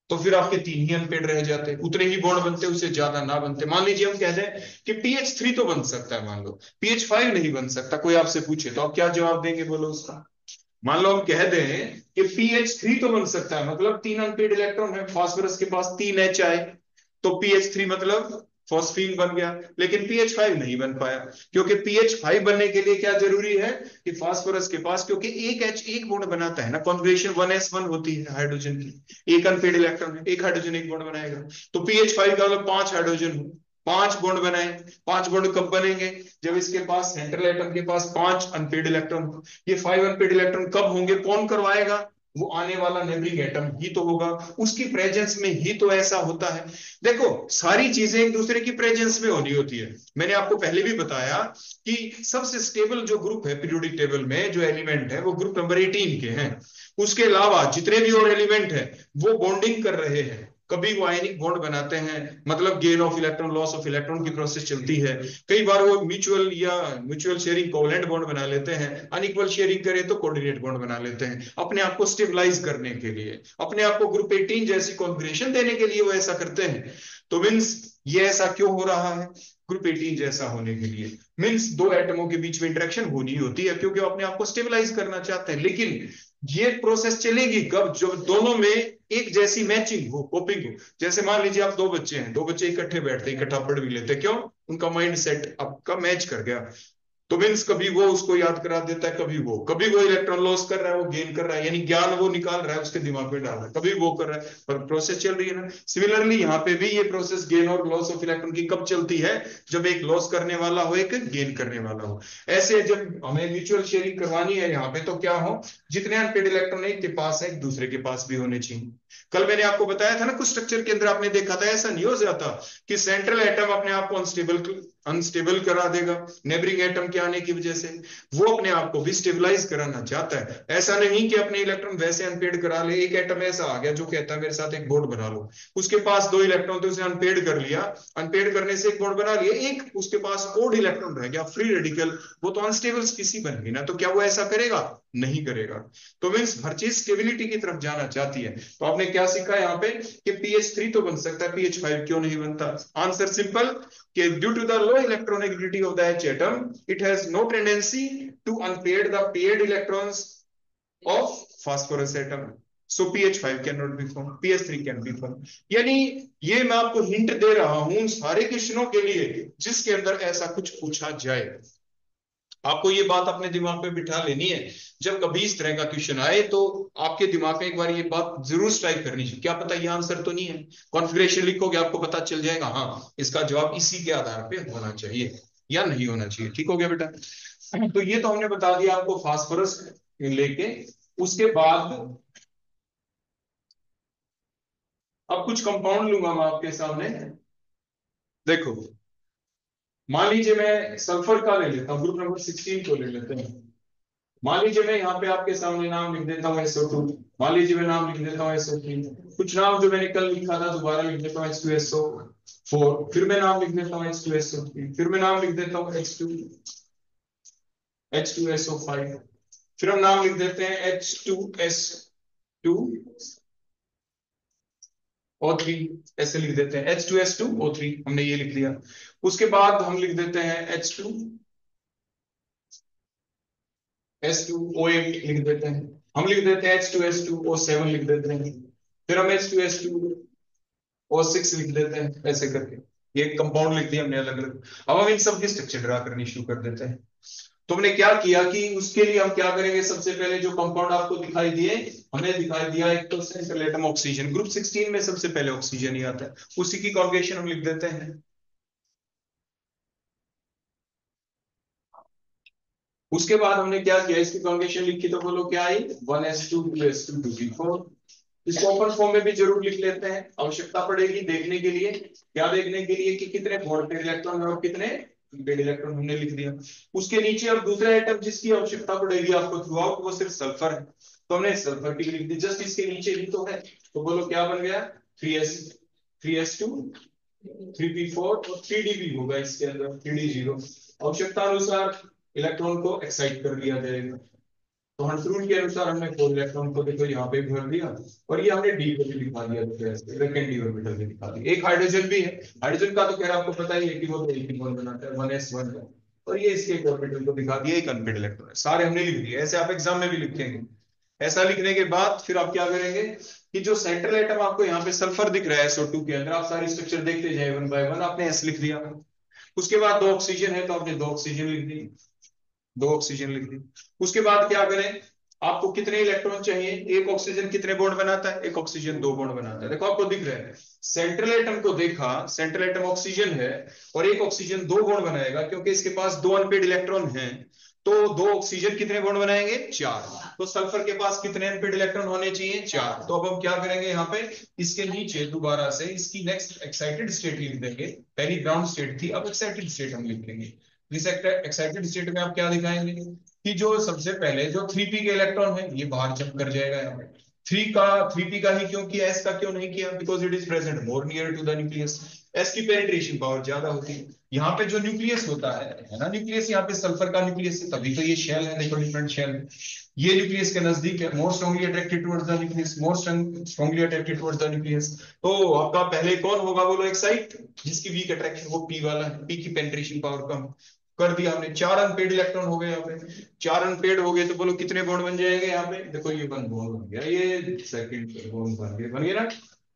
तो फिर आपके 3 ही अनपेड रह जाते, उतने ही बॉन्ड बनते, उससे ज्यादा ना बनते। मान लीजिए हम कह दें कि pH 3 तो बन सकता है, मान लो pH 5 नहीं बन सकता, कोई आपसे पूछे तो आप क्या जवाब देंगे, बोलो उसका। मान लो हम कह दें कि pH 3 तो बन सकता है, मतलब 3 अनपेड इलेक्ट्रॉन है, फास्फोरस के पास 3 H आए, तो pH 3 मतलब फॉस्फीन बन गया, लेकिन pH 5 नहीं बन पाया, क्योंकि pH 5 बनने के लिए क्या जरूरी है कि फास्फोरस के पास, क्योंकि एक H एक बॉन्ड बनाता है ना, कॉन्फ़िगरेशन 1s1 होती है हाइड्रोजन की, एक अनपेड इलेक्ट्रॉन है, एक हाइड्रोजन एक बॉन्ड बनाएगा, तो pH 5 का मतलब 5 हाइड्रोजन हो, 5 बॉन्ड बनाए। 5 बॉन्ड कब बनेंगे, जब इसके पास सेंट्रल एटम के पास 5 अनपेड इलेक्ट्रॉन हो। ये 5 अनपेड इलेक्ट्रॉन कब होंगे, कौन करवाएगा, वो आने वाला नेबरिंग एटम ही तो होगा, उसकी प्रेजेंस में ही तो ऐसा होता है। देखो सारी चीजें एक दूसरे की प्रेजेंस में होनी होती है। मैंने आपको पहले भी बताया कि सबसे स्टेबल जो ग्रुप है पीरियोडिक टेबल में, जो एलिमेंट है, वो ग्रुप नंबर 18 के हैं। उसके अलावा जितने भी और एलिमेंट है वो बॉन्डिंग कर रहे हैं, कभी वो आयनिक बॉन्ड बनाते हैं, मतलब gain of electron loss of electron की प्रोसेस चलती है। कई बार वो म्यूचुअल या म्यूचुअल शेयरिंग कोवलेंट बॉन्ड बना लेते हैं, अनइक्वल शेयरिंग करे तो कोऑर्डिनेट बॉन्ड बना लेते हैं, अपने आप को स्टेबलाइज करने के लिए, अपने आप को ग्रुप 18 जैसी कॉन्फ़िगरेशन देने के लिए वो ऐसा करते हैं। तो मीन्स ये ऐसा क्यों हो रहा है, ग्रुप 18 जैसा होने के लिए, मीन्स दो एटमों के बीच में इंटरेक्शन होनी होती है, क्योंकि वो अपने आप को स्टेबलाइज करना चाहते हैं। लेकिन ये प्रोसेस चलेगी कब, जब दोनों में एक जैसी मैचिंग हो, कोपिंग हो। जैसे मान लीजिए आप दो बच्चे हैं, दो बच्चे इकट्ठे बैठते इकट्ठा पढ़ भी लेते, क्यों, उनका माइंड सेट आपका मैच कर गया। तो मीन्स कभी वो उसको याद करा देता है, कभी वो इलेक्ट्रॉन लॉस कर रहा है, वो गेन कर रहा है, यानी ज्ञान वो निकाल रहा है, उसके दिमाग में डाल रहा है, कभी वो कर रहा है, पर प्रोसेस चल रही है ना। सिमिलरली यहाँ पे भी ये प्रोसेस गेन और लॉस ऑफ इलेक्ट्रॉन की कब चलती है, जब एक लॉस करने वाला हो, एक गेन करने वाला हो। ऐसे जब हमें म्यूचुअल शेयरिंग करवानी है यहाँ पे, तो क्या हो, जितने अनपेड इलेक्ट्रॉन एक के पास है, एक दूसरे के पास भी होने चाहिए। कल मैंने आपको बताया था ना, कुछ स्ट्रक्चर के अंदर आपने देखा था, ऐसा नहीं हो जाता कि सेंट्रल एटम अपने आप को अनस्टेबल करा देगा नेबरिंग एटम के आने की वजह से, वो अपने आप को भी स्टेबलाइज कराना चाहता है। ऐसा नहीं कि अपने इलेक्ट्रॉन वैसे अनपेड करा ले। एक एटम ऐसा आ गया जो कहता है मेरे साथ एक बॉन्ड बना लो, उसके पास 2 इलेक्ट्रॉन थे, उसे अनपेड कर लिया, अनपेड करने से एक बॉन्ड बना लिया, एक उसके पास ओड इलेक्ट्रॉन रह गया, फ्री रेडिकल, वो तो अनस्टेबल स्पीसी बन गई ना, तो क्या वो ऐसा करेगा, नहीं करेगा। तो मीन्स हर चीज स्टेबिलिटी की तरफ जाना चाहती है। तो आपने क्या सीखा यहाँ पे कि pH 3 तो बन सकता है, pH 5 क्यों नहीं बनता। आंसर सिंपल, कि due to the low electronegativity of the H atom, it has no tendency to unpair the paired electrons of phosphorus atom. So pH 5 cannot be formed, pH 3 can be formed. यानी ये मैं आपको hint दे रहा हूं उन सारे क्वेश्चनों के लिए जिसके अंदर ऐसा कुछ पूछा जाए। आपको ये बात अपने दिमाग में बिठा लेनी है, जब कभी इस तरह का क्वेश्चन आए तो आपके दिमाग में एक बार ये बात जरूर स्ट्राइक करनी चाहिए, क्या पता ये आंसर तो नहीं है। कॉन्फ़िगरेशन लिखोगे आपको पता चल जाएगा, हाँ इसका जवाब इसी के आधार पे होना चाहिए या नहीं होना चाहिए। ठीक हो गया बेटा। तो ये तो हमने बता दिया आपको फास्फोरस लेके। उसके बाद अब कुछ कंपाउंड लूंगा मैं आपके सामने। देखो मान लीजिए मैं सल्फर का ले लेता हूँ, ग्रुप नंबर 16 को ले लेते हैं। मान लीजिए मैं यहाँ पे आपके सामने नाम लिख देता हूँ SO2, मान लीजिए मैं नाम लिख देता हूँ SO3, कुछ नाम जो मैंने कल लिखा था दोबारा लिख देता हूँ H2SO4, फिर मैं नाम लिख देता हूँ H2SO3, फिर मैं नाम लिख देता हूँ H2SO5, फिर हम नाम लिख देते हैं H2S2O3, ऐसे लिख देते हैं H2S2O3, हमने ये लिख लिया। उसके बाद हम लिख देते हैं H2S2O8 लिख देते हैं, हम लिख देते हैं H2S2O7 लिख देते हैं, फिर हम H2S2O6 लिख देते हैं, ऐसे करके ये कंपाउंड लिख दिया हमने अलग अलग। अब हम इन सब की स्ट्रक्चर ड्रा करनी शुरू कर देते हैं। तो हमने क्या किया कि उसके लिए हम क्या करेंगे, सबसे पहले जो कंपाउंड आपको दिखाई दिए, हमने दिखाई दिया एक तो सेंट्रल एटम ऑक्सीजन, ग्रुप 16 में सबसे पहले ऑक्सीजन ही आता है, उसी की कॉन्जुगेशन हम लिख देते हैं। उसके बाद हमने क्या किया, इसकी कॉन्जुगेशन लिखी तो बोलो क्या आई, 1s2 2s2 2p4। इसको ओपन फॉर्म में भी जरूर लिख लेते हैं, आवश्यकता पड़ेगी देखने के लिए, क्या देखने के लिए कि कितने बॉन्ड पेयर इलेक्ट्रॉन और कितने पेयर इलेक्ट्रॉन, हमने लिख दिया। उसके नीचे अब दूसरा एटम जिसकी आवश्यकता पड़ेगी आपको थ्रू आउट, वो सिर्फ सल्फर है। तो हमने सल्फर की लिख दी, जस्ट इसके नीचे ही तो है। तो बोलो क्या बन गया, 3s2 3p4 और 3d होगा इसके अंदर, 3d0। आवश्यकता अनुसार इलेक्ट्रॉन को एक्साइट कर दिया जाएगा। तो हंसरूल के अनुसार हमने 4 इलेक्ट्रॉन को देखो यहाँ पे भर दिया, और ये हमने डी को भी दिखा दिया, वैकेंट ऑर्बिटल भी दिखा दिया। एक हाइड्रोजन भी है, हाइड्रोजन का तो खैर आपको पता ही है कि वो तो एक ही बॉन्ड बनाता है, 1s1 है, और ये इसके एक ऑर्बिटल को दिखा दिया, एक अनपेड इलेक्ट्रॉन है। सारे हमने लिख दिए, ऐसे आप एग्जाम में भी लिखेंगे। ऐसा लिखने के बाद फिर आप क्या करेंगे कि जो सेंट्रल एटम आपको यहाँ पे सल्फर दिख रहा है SO2 के अंदर, आप सारी स्ट्रक्चर देखते जाए 1 बाय 1, आपने S लिख दिया। उसके बाद 2 ऑक्सीजन है तो आपने 2 ऑक्सीजन लिख दी, 2 ऑक्सीजन लिख दी। उसके बाद क्या करें, आपको कितने इलेक्ट्रॉन चाहिए, एक ऑक्सीजन कितने बॉन्ड बनाता है, एक ऑक्सीजन 2 बॉन्ड बनाता है। देखो आपको दिख रहा है, सेंट्रल एटम को देखा, सेंट्रल एटम ऑक्सीजन है और एक ऑक्सीजन 2 बॉन्ड बनाएगा, क्योंकि इसके पास 2 अनपेड इलेक्ट्रॉन हैं। तो 2 ऑक्सीजन कितने बॉन्ड बनाएंगे, 4। तो सल्फर के पास कितने अनपेड इलेक्ट्रॉन होने चाहिए, 4। तो अब हम क्या करेंगे, यहाँ पे इसके नीचे दोबारा से इसकी नेक्स्ट एक्साइटेड स्टेट लिख देंगे। पहली ग्राउंड स्टेट थी, अब एक्साइटेड स्टेट हम लिख देंगे। इस एक्साइटेड स्टेट में आप क्या दिखाएंगे कि जो सबसे पहले जो 3p के इलेक्ट्रॉन है ये बाहर जंप कर जाएगा यहाँ पे। 3p का ही क्यों किया, s का क्यों नहीं किया, because it is present more near to the nucleus. s की पेनिट्रेशन पावर ज्यादा होती है। यहाँ पे जो न्यूक्लियस होता है ना, न्यूक्लियस यहाँ पे सल्फर का न्यूक्लियस है, तभी तो ये शेल है, देखो डिफरेंट शेल है। ये न्यूक्लियस के नजदीक है, more strongly attracted towards the nucleus, more strongly attracted towards the nucleus. तो आपका पहले कौन होगा बोलो, एक्साइट, जिसकी वीक अट्रैक्शन वो p वाला है, p की पेनिट्रेशन पावर कम कर दिया हमने। 4 अनपेड इलेक्ट्रॉन हो गए यहाँ पे, 4 अनपेड हो गए तो बोलो कितने बॉन्ड बन जाएंगे यहाँ पे, देखो ये 1 बॉन्ड बन गया, ये सेकंड बॉन्ड बन गया ना।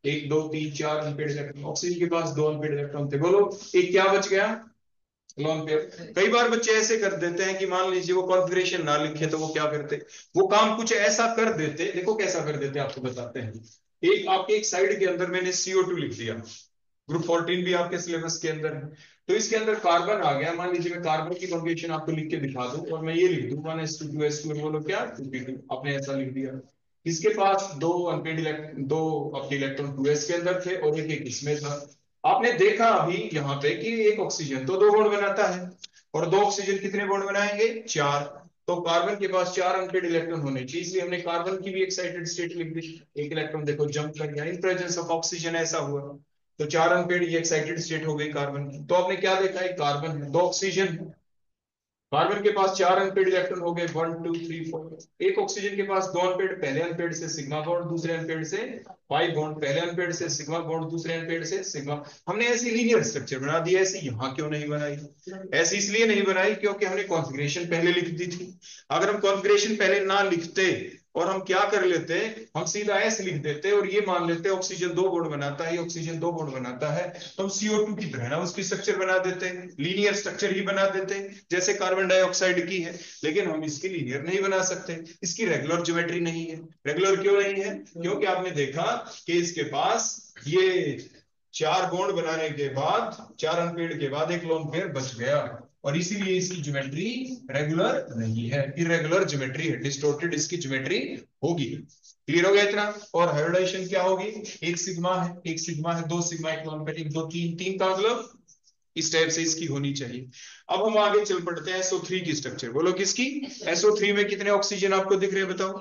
1 2 3 4 अनपेड इलेक्ट्रॉन, ऑक्सीजन के पास 2 अनपेड इलेक्ट्रॉन थे, बोलो एक क्या बच गया, लोन पेयर। कई बार बच्चे ऐसे कर देते हैं कि मान लीजिए वो कॉन्फ़िगरेशन ना लिखे तो वो क्या करते, वो काम कुछ ऐसा कर देते, देखो कैसा कर देते आपको बताते हैं। एक आपके एक साइड के अंदर मैंने CO2 लिख दिया, ग्रुप 14 भी आपके सिलेबस के अंदर है। तो इसके अंदर कार्बन आ गया, मान लीजिए मैं कार्बन की कॉन्फ़िगरेशन आपको लिख के दिखा दूं और मैं ये लिख दूं 1s2 2s2, बोलो क्या 2p2, आपने ऐसा लिख दिया। इसके पास 2 अनपेड इलेक्ट्रॉन, 2 अपने इलेक्ट्रॉन 2s के अंदर थे और एक इसमें था। आपने देखा अभी यहाँ पे कि एक ऑक्सीजन तो 2 बॉन्ड बनाता है, और 2 ऑक्सीजन कितने बॉन्ड बनाएंगे, 4। तो कार्बन के पास 4 अनपेड इलेक्ट्रॉन होने चाहिए, इसलिए हमने कार्बन की भी एक्साइटेड स्टेट लिख दी। एक इलेक्ट्रॉन देखो जंप कर गया, इन प्रेजेंस ऑफ ऑक्सीजन ऐसा हुआ। तो 4 अनपेड ये एक्साइटेड स्टेट हो गई कार्बन की। तो आपने क्या देखा, एक कार्बन है, 2 ऑक्सीजन है, कार्बन के पास 4 अनपेड इलेक्ट्रॉन हो गए, 1 2 3 4। एक ऑक्सीजन के पास 2 अनपेड, पहले अनपेड से सिग्मा बॉन्ड, दूसरे अनपेड से पाई बॉन्ड, पहले अनपेड से सिग्मा बॉन्ड, दूसरे अनपेड से सिग्मा। हमने ऐसी लीनियर स्ट्रक्चर बना दिया। ऐसी यहाँ क्यों नहीं बनाई, ऐसी इसलिए नहीं बनाई क्योंकि हमने कॉन्फ़िगरेशन पहले लिख दी थी। अगर हम कॉन्फ़िगरेशन पहले ना लिखते और हम क्या कर लेते, हम सीधा S लिख देते और ये मान लेते ऑक्सीजन 2 बॉन्ड बनाता है, ये ऑक्सीजन 2 बॉन्ड बनाता है, तो हम CO2 की तरह ना उसकी स्ट्रक्चर बना देते, लीनियर स्ट्रक्चर ही बना देते जैसे कार्बन डाइऑक्साइड की है। लेकिन हम इसकी लीनियर नहीं बना सकते, इसकी रेगुलर ज्योमेट्री नहीं है। रेगुलर क्यों नहीं है, क्योंकि आपने देखा कि इसके पास ये 4 बॉन्ड बनाने के बाद, 4 अनपेड के बाद एक लोन पेयर बच गया, और इसीलिए इसकी ज्योमेट्री रेगुलर नहीं है, इरेगुलर ज्योमेट्री है, डिस्टोर्टेड इसकी ज्योमेट्री होगी। क्लियर हो गया इतना। और हाइब्रिडाइजेशन क्या होगी, एक सिग्मा है, एक सिग्मा है, 2 सिग्मा, एक लोन पेयर, 1 2 3 3 का मतलब इस टाइप से इसकी होनी चाहिए। अब हम आगे चल पड़ते हैं SO3 की स्ट्रक्चर, बोलो किसकी, SO3 में कितने ऑक्सीजन आपको दिख रहे हैं बताओ,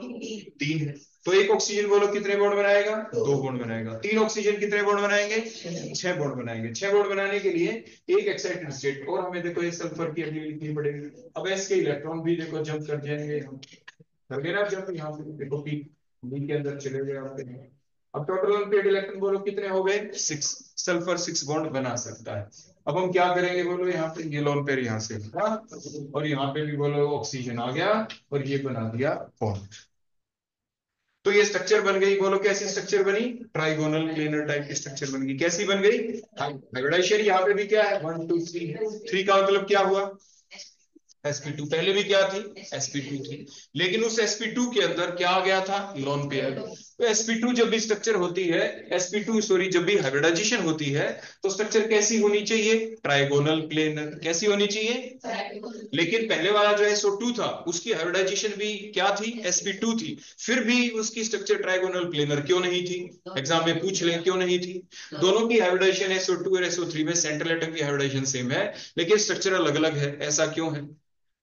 3 है। तो एक ऑक्सीजन बोलो कितने बॉन्ड बनाएगा, 2 बॉन्ड बनाएगा। 3 ऑक्सीजन कितने बॉन्ड बनाएंगे, 6 बॉन्ड बनाएंगे। 6 बॉन्ड बनाने के लिए एक एक्साइटेड स्टेट, और हमें देखो ये सल्फर की अभी लिखनी पड़ेगी। अब इसके इलेक्ट्रॉन भी देखो जंप कर जाएंगे, हम कर गए ना जंप, यहाँ पे देखो पी के अंदर चले गए आपके। अब टोटल अनपेड इलेक्ट्रॉन बोलो कितने हो गए, 6। सल्फर 6 बॉन्ड बना सकता है। अब हम क्या करेंगे बोलो, यहाँ पे ये लोन पेयर यहाँ से, और यहाँ पे भी बोलो ऑक्सीजन आ गया और ये बना दिया बॉन्ड। तो ये स्ट्रक्चर बन गई, बोलो कैसी स्ट्रक्चर बनी, ट्राइगोनल प्लेनर टाइप की स्ट्रक्चर बन गई। कैसी बन गई, हाइब्रिडाइजेशन। यहाँ पे भी क्या है, 1 2 3 का मतलब क्या हुआ, sp2। पहले भी क्या थी, sp2 थी, लेकिन उस sp2 के अंदर क्या आ गया था, लोन पेयर। तो sp2 जब भी स्ट्रक्चर होती है, sp2 सॉरी जब भी हाइब्रिडाइजेशन होती है तो स्ट्रक्चर कैसी होनी चाहिए, ट्राइगोनल प्लेनर। कैसी होनी चाहिए, लेकिन पहले वाला जो SO2 था उसकी हाइब्रिडाइजेशन भी क्या थी, sp2 थी, फिर भी उसकी स्ट्रक्चर ट्राइगोनल प्लेनर क्यों नहीं थी, एग्जाम में पूछ ले क्यों नहीं थी। दोनों की हाइब्रिडाइजेशन SO2 और SO3 में सेंट्रल एटम की हाइब्रिडाइजेशन सेम है, लेकिन स्ट्रक्चर अलग अलग है, ऐसा क्यों है।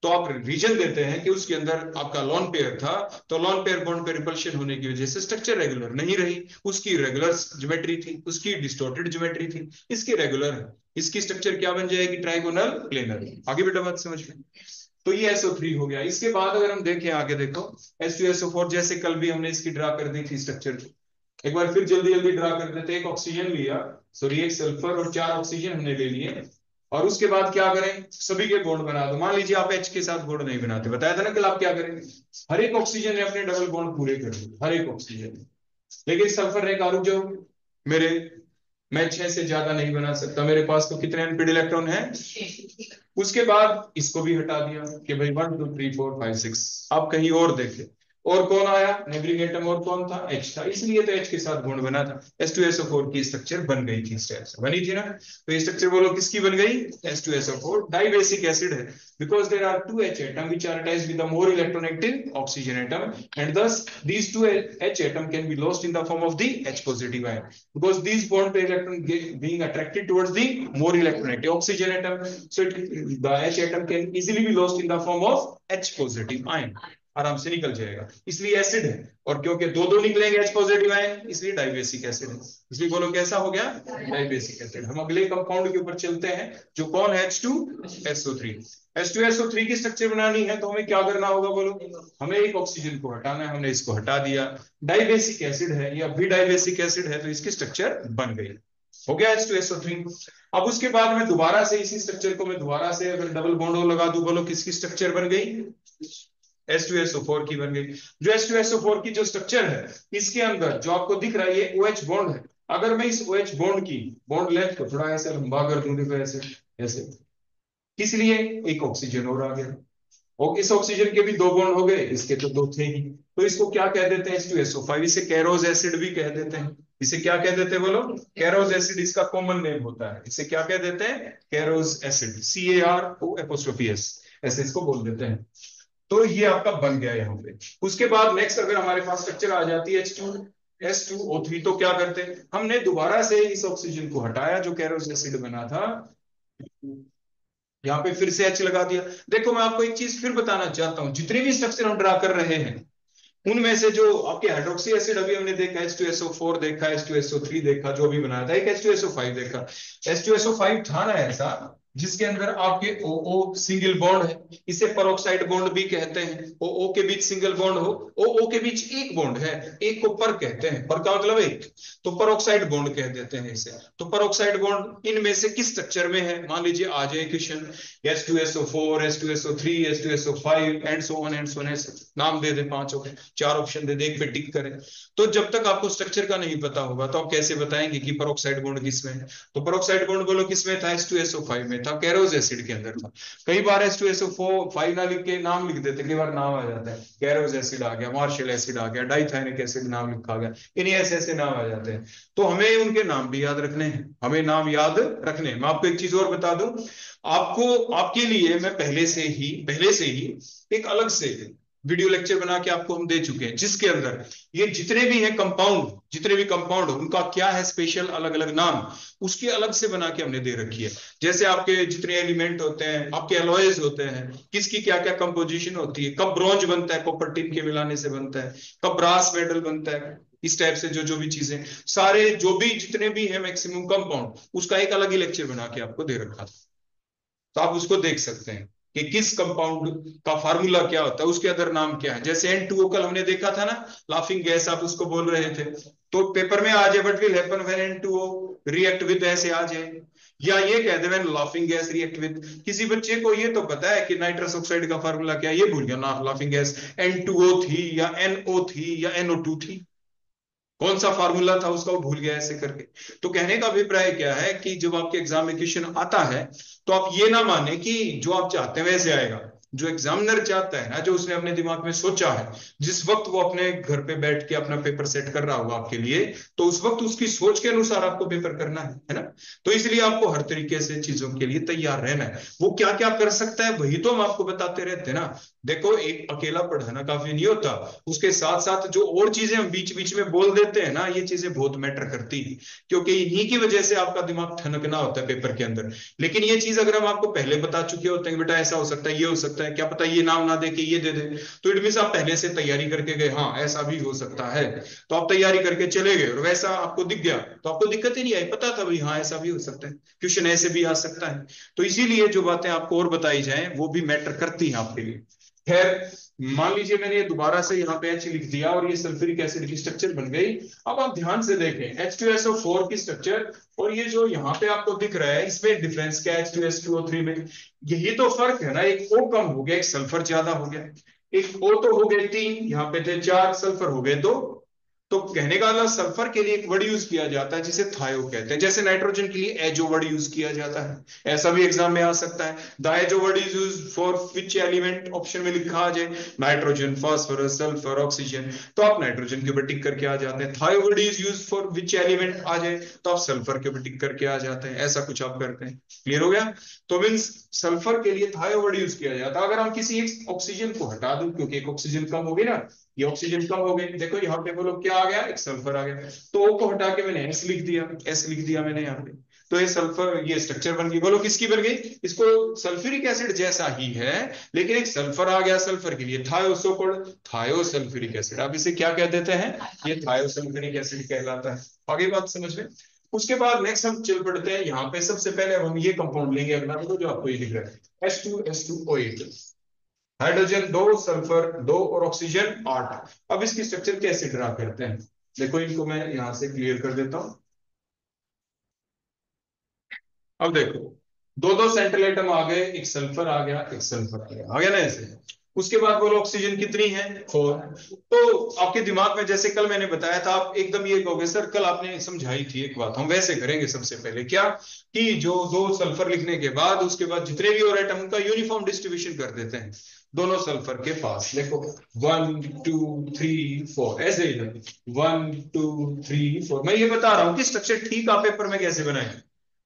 तो आप रीजन देते हैं कि उसके अंदर आपका लॉन पेयर था, तो लॉन पेयर बॉन्ड पे रिपल्शन होने की वजह से स्ट्रक्चर रेगुलर नहीं रही, उसकी रेगुलर ज्योमेट्री थी, उसकी डिस्टॉर्टेड ज्योमेट्री थी, इसकी रेगुलर है, इसकी स्ट्रक्चर क्या बन जाएगी, ट्राइगोनल प्लेनर। आगे बेटा बात समझ में। तो ये SO3 हो गया। इसके बाद अगर हम देखें आगे, देखो H2SO4, जैसे कल भी हमने इसकी ड्रा कर दी थी स्ट्रक्चर, एक बार फिर जल्दी जल्दी ड्रा कर देते। एक ऑक्सीजन लिया, सॉरी एक सल्फर और 4 ऑक्सीजन हमने ले लिए, और उसके बाद क्या करें, सभी के बॉन्ड बना दो। मान लीजिए आप H के साथ बॉन्ड नहीं बनाते, बताया था ना कल आप क्या करेंगे, हर एक ऑक्सीजन ने अपने डबल बॉन्ड पूरे कर दिए, हर एक ऑक्सीजन। लेकिन सल्फर ने कहा रुक जाओ, मेरे मैं 6 से ज्यादा नहीं बना सकता, मेरे पास तो कितने अनपेड इलेक्ट्रॉन है। उसके बाद इसको भी हटा दिया कि भाई 1 2 3 4 5 6। अब कहीं और देखें, और कौन आया, नेबरिंग एटम, और कौन था, H था, इसलिए तो H के साथ बॉन्ड बना था। H2SO4 की स्ट्रक्चर बन गई थी, इस टाइप से बनी थी ना। तो ये स्ट्रक्चर बोलो किसकी बन गई, H2SO4 डाइबेसिक एसिड है, because there are 2 H atom which are attached with a more electronegative oxygen atom, and thus these 2 H atom can be lost in the form of the H positive ion, because these bond pair electron being attracted towards the more electronegative oxygen atom, so the H atom can easily be lost in the form of H positive ion, आराम से निकल जाएगा, इसलिए acid है। और क्योंकि दो दो निकलेंगे H पॉजिटिव आयन, इसलिए डाइबेसिक एसिड है। इसलिए बोलो कैसा हो गया, डाइबेसिक एसिड। हम अगले कंपाउंड के ऊपर चलते हैं, जो कौन है, H2SO3। H2SO3 की स्ट्रक्चर बनानी है तो हमें क्या करना होगा, बोलो, हमें एक ऑक्सीजन को हटाना है, हमने इसको हटा दिया, डाइबेसिक एसिड है, ये अब भी डाइबेसिक एसिड है, तो इसकी स्ट्रक्चर बन गई, हो गया H2SO3। अब उसके बाद में दोबारा से इसी स्ट्रक्चर को मैं दोबारा से अगर डबल बॉन्ड लगा दूं, बोलो किसकी स्ट्रक्चर बन गई, H2SO4 की बन गई। जो H2SO4 की जो स्ट्रक्चर है, इसके अंदर जो आपको दिख रहा है ये OH बॉन्ड है। अगर मैं इस OH बॉन्ड की बॉन्ड लेंथ को थोड़ा ऐसे लंबा कर दूं, देखो ऐसे ऐसे, किस लिए, एक ऑक्सीजन और आ गया, और इस ऑक्सीजन के भी दो बॉन्ड हो गए, इसके तो दो थे ही, तो इसको क्या कह देते हैं, H2SO5। इसे कैरोज एसिड भी कह देते हैं। इसे क्या कह देते हैं, बोलो, कैरोज एसिड, इसका कॉमन नेम होता है। इसे क्या कह देते हैं, कैरोज एसिड, CARO'S, ऐसे इसको बोल देते हैं। तो ये आपका बन गया यहाँ पे। उसके बाद नेक्स्ट अगर हमारे पास स्ट्रक्चर आ जाती है H2SO3, तो क्या करते हैं, हमने दोबारा से इस ऑक्सीजन को हटाया जो कैरोस एसिड बना था, यहाँ पे फिर से H लगा दिया। देखो मैं आपको एक चीज फिर बताना चाहता हूँ, जितने भी स्ट्रक्चर हम ड्रा कर रहे हैं उनमें से जो आपके हाइड्रोक्सी एसिड अभी हमने देखा, H2SO4 देखा, H2SO3 देखा, जो भी बनाया था, एक H2SO5 देखा। H2SO5 था ना ऐसा जिसके अंदर आपके OO सिंगल बॉन्ड है, इसे पेरोक्साइड बॉन्ड भी कहते हैं। OO के बीच सिंगल बॉन्ड हो, OO के बीच एक बॉन्ड है, एक को पर कहते हैं, पर का मतलब एक, तो पेरोक्साइड बॉन्ड कह देते हैं इसे। तो पेरोक्साइड बॉन्ड इनमें से किस स्ट्रक्चर में है, मान लीजिए आ जाए question, H2SO4, H2SO3, H2SO5 and so on and so on, नाम दे दे, 5 हो गए, 4 ऑप्शन दे दे, एक पे टिक करें। तो जब तक आपको स्ट्रक्चर का नहीं पता होगा तो आप कैसे बताएंगे कि पेरोक्साइड बॉन्ड किसमें है। तो पेरोक्साइड बॉन्ड बोलो किसमें था, H2SO5 में था, कैरोज एसिड के अंदर था। कई बार H2SO5 ना लिख के नाम लिख देते, कई बार नाम आ जाता है, कैरोज एसिड आ गया, मार्शल एसिड आ गया, डाइथाइनिक एसिड नाम लिखा गया, इन्हीं ऐसे ऐसे नाम आ जाते हैं। तो हमें उनके नाम भी याद रखने हैं, हमें नाम याद रखने हैं। मैं आपको एक चीज और बता दूं, आपको, आपके लिए मैं पहले से ही एक अलग से वीडियो लेक्चर बना के आपको हम दे चुके हैं, जिसके अंदर ये जितने भी हैं कंपाउंड, जितने भी कंपाउंड उनका क्या है स्पेशल अलग अलग नाम, उसकी अलग से बना के हमने दे रखी है। जैसे आपके जितने एलिमेंट होते हैं, आपके एलॉयज होते हैं, किसकी क्या क्या कंपोजिशन होती है, कब ब्रॉन्ज बनता है कॉपर टिन के मिलाने से बनता है, कब ब्रास मेटल बनता है, इस टाइप से जो जो भी चीजें, सारे जो भी जितने भी है मैक्सिमम कंपाउंड, उसका एक अलग ही लेक्चर बना के आपको दे रखा था। तो आप उसको देख सकते हैं कि किस कंपाउंड का फार्मूला क्या होता है, उसके अंदर नाम क्या है। जैसे N2O कल हमने देखा था ना, लाफिंग गैस आप उसको बोल रहे थे, तो पेपर में आ जाए what will happen when N2O react with, ऐसे आ जाए, या ये कह दे when laughing gas react with. किसी बच्चे को ये तो पता है कि नाइट्रस ऑक्साइड का फार्मूला क्या है, ये भूल गया ना, लाफिंग गैस N2O थी या NO थी या NO2 थी, कौन सा फार्मूला था उसका वो भूल गया ऐसे करके। तो कहने का अभिप्राय क्या है कि जब आपके एग्जाम में क्वेश्चन आता है तो आप ये ना माने कि जो आप चाहते हैं वैसे आएगा। जो एग्जामिनर चाहता है ना, जो उसने अपने दिमाग में सोचा है, जिस वक्त वो अपने घर पे बैठ के अपना पेपर सेट कर रहा होगा आपके लिए, तो उस वक्त उसकी सोच के अनुसार आपको पेपर करना है ना। तो इसलिए आपको हर तरीके से चीजों के लिए तैयार रहना है। वो क्या क्या कर सकता है वही तो हम आपको बताते रहते हैं ना। देखो एक अकेला पढ़ाना काफी नहीं होता, उसके साथ साथ जो और चीजें हम बीच बीच में बोल देते हैं ना, ये चीजें बहुत मैटर करती है, क्योंकि इन्हीं की वजह से आपका दिमाग ठनकना होता है पेपर के अंदर। लेकिन ये चीज अगर हम आपको पहले बता चुके होते हैं, बेटा ऐसा हो सकता है, ये हो सकता है, है, क्या पता ये नाम ना दे के ये दे दे। तो इट मीन आप पहले से तैयारी करके गए, हाँ ऐसा भी हो सकता है, तो आप तैयारी करके चले गए और वैसा आपको दिख गया तो आपको दिक्कत ही नहीं आई, पता था भाई हाँ ऐसा भी हो सकता है, क्वेश्चन ऐसे भी आ सकता है। तो इसीलिए जो बातें आपको और बताई जाए वो भी मैटर करती हैं आपके लिए। खैर, मान लीजिए मैंने ये दोबारा से यहाँ पे H लिख दिया और ये सल्फ्यूरिक एसिड की स्ट्रक्चर बन गई। अब आप ध्यान से देखें H2SO4 की स्ट्रक्चर और ये जो यहाँ पे आपको दिख रहा है इसमें डिफरेंस क्या है H2SO3 में? यही तो फर्क है ना, एक O कम हो गया, एक सल्फर ज्यादा हो गया। एक O तो हो गए 3, यहाँ पे थे 4, सल्फर हो गए 2। तो कहने का मतलब सल्फर के लिए एक वर्ड यूज किया जाता है जिसे थायो कहते हैं, जैसे नाइट्रोजन के लिए एजो वर्ड यूज किया जाता है। ऐसा भी एग्जाम में आ सकता है, the azo word is use for which element, option में लिखा आ जाए नाइट्रोजन, फास्फोरस, सल्फर, ऑक्सीजन, तो आप नाइट्रोजन के ऊपर टिक करके आ जाते हैं। Thio word is use for which element आ जाए तो आप सल्फर के ऊपर टिक करके आ जाते हैं। ऐसा कुछ आप करते हैं। क्लियर हो गया? तो मीन्स सल्फर के लिए थायो वर्ड यूज किया जाता है। अगर हम किसी एक ऑक्सीजन को हटा दूं, क्योंकि एक ऑक्सीजन कम होगी ना, ये ऑक्सीजन कम हो गई, देखो यहाँ पे बोलो क्या आ गया, एक सल्फर आ गया, तो O को हटा के मैंने S लिख दिया, S लिख दिया मैंने यहाँ पे, तो ये सल्फर, ये स्ट्रक्चर बन गई। बोलो किसकी बन गई? इसको सल्फ्यूरिक एसिड जैसा ही है लेकिन एक सल्फर आ गया, सल्फर के लिए थायोसल्फ्यूरिक एसिड, आप इसे क्या कह देते हैं? ये थायोसल्फ्यूरिक एसिड कहलाता है। आगे बात समझ में? उसके बाद नेक्स्ट हम चल पड़ते हैं यहाँ पे, सबसे पहले हम ये कंपाउंड लेंगे अगला, तो जो आपको ये दिख रहा है H2SO8, हाइड्रोजन 2, सल्फर 2 और ऑक्सीजन 8। अब इसकी स्ट्रक्चर कैसे ड्रा करते हैं? देखो इनको मैं यहां से क्लियर कर देता हूं। अब देखो, दो दो सेंट्रल एटम आ गए, एक सल्फर आ गया, एक सल्फर आ गया ना ऐसे। उसके बाद बोलो ऑक्सीजन कितनी है? 4। तो आपके दिमाग में जैसे कल मैंने बताया था, आप एकदम ये कहोगे सर कल आपने समझाई थी एक बात, हम वैसे करेंगे। सबसे पहले क्या कि जो दो सल्फर लिखने के बाद उसके बाद जितने भी और एटम का यूनिफॉर्म डिस्ट्रीब्यूशन कर देते हैं दोनों सल्फर के पास। देखो 1 2 3 4 ऐसे ही 1 2 3 4। मैं ये बता रहा हूं कि स्ट्रक्चर ठीक आप पेपर में कैसे बनाए।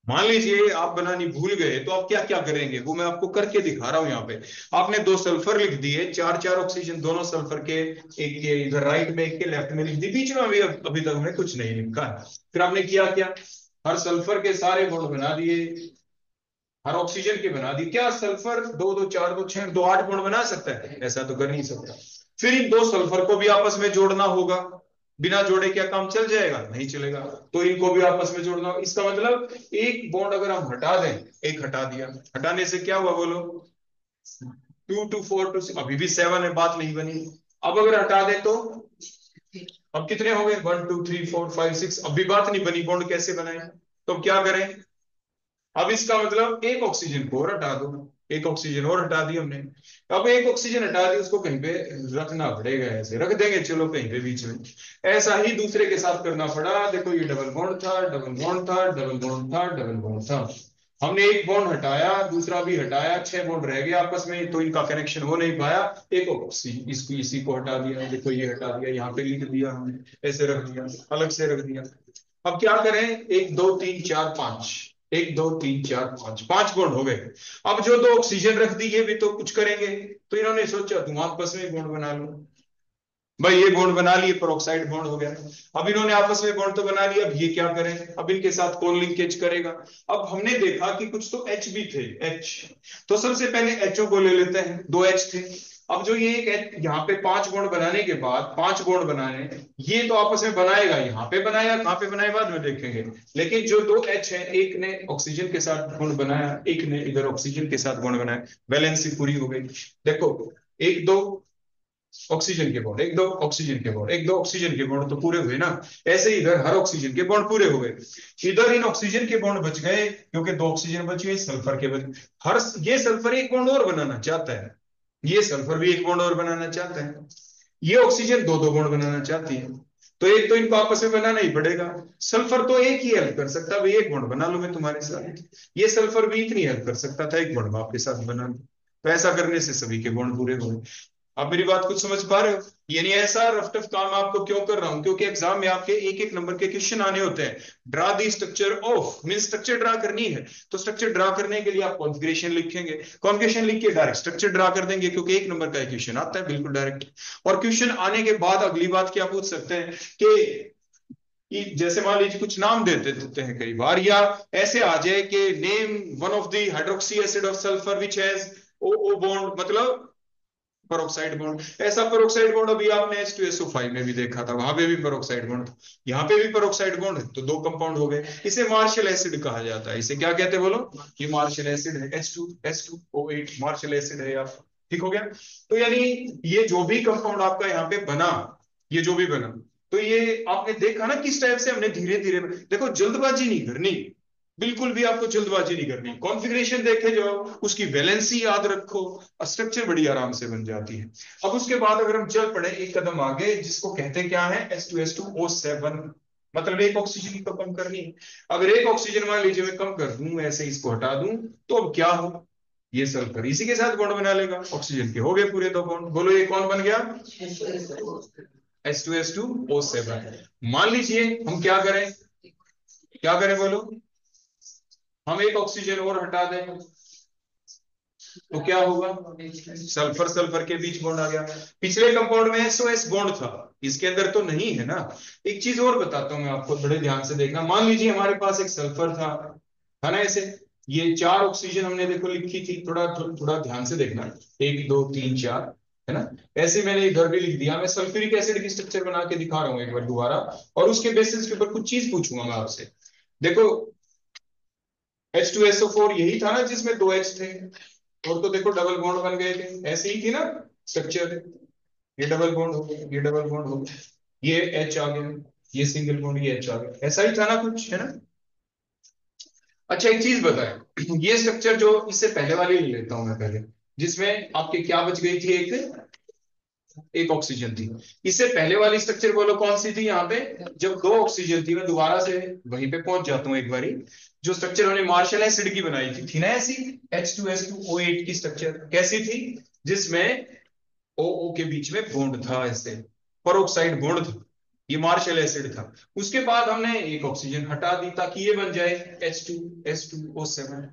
मान लीजिए आप बनानी भूल गए तो आप क्या क्या करेंगे वो मैं आपको करके दिखा रहा हूं। यहाँ पे आपने 2 सल्फर लिख दिए, 4 4 ऑक्सीजन दोनों सल्फर के, एक के इधर राइट में एक के लेफ्ट में लिख दी, बीच में अभी तक हमने कुछ नहीं लिखा है। फिर आपने किया क्या, हर सल्फर के सारे बॉन्ड बना दिए, हर ऑक्सीजन के बना दिए। क्या सल्फर 2 2 4 2 6 2 8 बॉन्ड बना सकता है? ऐसा तो कर नहीं सकता। फिर इन 2 सल्फर को भी आपस में जोड़ना होगा, बिना जोड़े क्या काम चल जाएगा? नहीं चलेगा। तो इनको भी आपस में जोड़ना होगा। इसका मतलब एक बॉन्ड अगर हम हटा दें, एक हटा दिया, हटाने से क्या हुआ बोलो? 2 2 4 2 अभी भी 7 है, बात नहीं बनी। अब अगर हटा दे तो अब कितने हो गए? 1 2 3 4 5 6, अब भी बात नहीं बनी, बॉन्ड कैसे बनाए? तो अब क्या करें? अब इसका मतलब एक ऑक्सीजन को और हटा दो, एक ऑक्सीजन और हटा दी हमने। अब एक ऑक्सीजन हटा दी, उसको कहीं पे रखना पड़ेगा, ऐसे रख देंगे चलो कहीं पे बीच में। ऐसा ही दूसरे के साथ करना पड़ा। देखो ये डबल बॉन्ड था, डबल बॉन्ड था, डबल बॉन्ड था, डबल बॉन्ड था। हमने एक बॉन्ड हटाया, दूसरा भी हटाया, 6 बॉन्ड रह गए आपस में, तो इनका कनेक्शन हो नहीं पाया। एक ऑक्सीजन इसको इसी को हटा दिया, देखो ये हटा दिया, यहाँ पे लिख दिया हमने, ऐसे रख दिया, अलग से रख दिया। अब क्या करें? 1 2 3 4 5, 1 2 3 4 5, 5 बॉन्ड हो गए। अब जो 2 ऑक्सीजन रख दी ये भी तो कुछ करेंगे, तो इन्होंने सोचा तुम आपस में बॉन्ड बना लो। भाई ये बॉन्ड बना लिए, पेरोक्साइड बॉन्ड हो गया। अब इन्होंने आपस में बॉन्ड तो बना लिया, अब ये क्या करें? अब इनके साथ कौन लिंकेज करेगा? अब हमने देखा कि कुछ तो H भी थे, H। तो सबसे पहले HO को ले लेते हैं, 2 H थे। अब जो ये एक यहाँ पे 5 बॉन्ड बनाने के बाद, 5 बॉन्ड बनाने, ये तो आपस में बनाएगा, यहाँ पे बनाया, कहाँ पे बनाए बाद में देखेंगे। लेकिन जो 2 H है, एक ने ऑक्सीजन के साथ बॉन्ड बनाया, एक ने इधर ऑक्सीजन के साथ बॉन्ड बनाया, बैलेंस पूरी हो गई। देखो 1 2 ऑक्सीजन के बॉन्ड, 1 2 ऑक्सीजन के बॉन्ड, 1 2 ऑक्सीजन के बॉन्ड तो पूरे हुए ना। ऐसे ही इधर हर ऑक्सीजन के बॉन्ड पूरे हो गए। इधर इन ऑक्सीजन के बॉन्ड बच गए क्योंकि 2 ऑक्सीजन बच गए, सल्फर के बच। हर ये सल्फर एक बॉन्ड और बनाना चाहता है, ये सल्फर भी एक बॉन्ड और बनाना चाहता है, ये ऑक्सीजन 2 2 बॉन्ड बनाना चाहती है। तो एक तो इनको आपस में बनाना ही पड़ेगा। सल्फर तो एक ही हेल्प कर सकता है, भाई एक बॉन्ड बना लो मैं तुम्हारे साथ। ये सल्फर भी इतनी हेल्प कर सकता था, एक बॉन्ड आपके साथ बना लो। तो ऐसा करने से सभी के बॉन्ड पूरे हो गए। आप मेरी बात कुछ समझ पा रहे हो? यानी ऐसा रफ टफ काम आपको क्यों कर रहा हूं? क्योंकि एग्जाम में आपके एक एक नंबर के क्वेश्चन आने होते हैं। Draw the structure of, mean structure draw करनी है, तो स्ट्रक्चर ड्रा करने के लिए आप कॉन्फ़िगरेशन लिखेंगे, कॉन्फ़िगरेशन लिख के डायरेक्ट स्ट्रक्चर ड्रा कर देंगे, क्योंकि एक नंबर का क्वेश्चन आता है बिल्कुल डायरेक्ट। और क्वेश्चन आने के बाद अगली बात क्या पूछ सकते हैं कि जैसे मान लीजिए कुछ नाम देते देते हैं कई बार, या ऐसे आ जाए कि name one of the hydroxy acid of sulphur which has O O bond मतलब पेरोक्साइड बॉन्ड। ऐसा पेरोक्साइड बॉन्ड अभी आपने H2SO5 में भी देखा था, वहां पे भी पेरोक्साइड बॉन्ड था, यहाँ पे भी पेरोक्साइड बॉन्ड है, तो दो कंपाउंड हो गए। इसे मार्शल एसिड कहा जाता है। इसे क्या कहते हैं बोलो? ये मार्शल एसिड है, H2SO8 मार्शल एसिड है आप। ठीक हो गया? तो यानी ये जो भी कंपाउंड आपका यहाँ पे बना, ये जो भी बना, तो ये आपने देखा ना किस टाइप से हमने धीरे धीरे, देखो जल्दबाजी नहीं करनी, बिल्कुल भी आपको जल्दबाजी नहीं करनी। कॉन्फ़िगरेशन देखे जाओ, उसकी वैलेंसी याद रखो, स्ट्रक्चर बड़ी आराम से बन जाती है। अब उसके बाद अगर हम चल पड़े एक कदम आगे, जिसको कहते हैं क्या है, H2S2O7, मतलब एक ऑक्सीजन की तो कम करनी है। अगर एक ऑक्सीजन मान लीजिए मैं कम कर दूं, ऐसे इसको हटा दूं, तो अब क्या हो, ये सल्फर इसी के साथ बॉन्ड बना लेगा, ऑक्सीजन के हो गए पूरे दो बॉन्ड। बोलो ये कौन बन गया? H2S2O7। मान लीजिए हम क्या करें, क्या करें बोलो, हम एक ऑक्सीजन और हटा दें, तो क्या होगा? सल्फर सल्फर के बीच बॉन्ड आ गया। पिछले कंपाउंड में SOS बॉन्ड था, इसके अंदर तो नहीं है ना। एक चीज और बताता हूं मैं आपको, बड़े ध्यान से देखना। मान लीजिए हमारे पास एक सल्फर था, है ना, ऐसे ये चार ऑक्सीजन हमने देखो लिखी थी, थोड़ा थोड़ा ध्यान से देखना, एक दो तीन चार, है ना। ऐसे मैंने इधर भी लिख दिया। मैं सल्फ्यूरिक एसिड की स्ट्रक्चर बना के दिखा रहा हूं एक बार दोबारा, और उसके बेसिस के ऊपर कुछ चीज पूछूंगा मैं आपसे। देखो H2SO4 यही था ना जिसमें दो H थे, और तो देखो डबल बॉन्ड बन गए थे, ऐसे ही थी ना स्ट्रक्चर। ये डबल बॉन्ड हो गया, ये डबल बॉन्ड हो गया, ये H आ गया, ये सिंगल बॉन्ड, ये H आ गया, ऐसा ही था ना कुछ, है ना। अच्छा एक चीज बताएं, ये स्ट्रक्चर जो इससे पहले वाली ले लेता हूं मैं पहले, जिसमें आपके क्या बच गई थी, एक एक ऑक्सीजन थी। इससे पहले वाली स्ट्रक्चर बोलो कौन सी थी? यहाँ पे जब दो ऑक्सीजन थी, मैं दोबारा से वहीं पे पहुंच जाता हूँ एक बारी। जो स्ट्रक्चर हमने मार्शल एसिड की बनाई थी ना ऐसी, H2S2O8 की स्ट्रक्चर कैसी थी? जिसमें ओ ओ के बीच में बॉन्ड था, ऐसे परोक्साइड बॉन्ड था, ये मार्शल एसिड था। उसके बाद हमने एक ऑक्सीजन हटा दी ताकि ये बन जाए H2S2O7।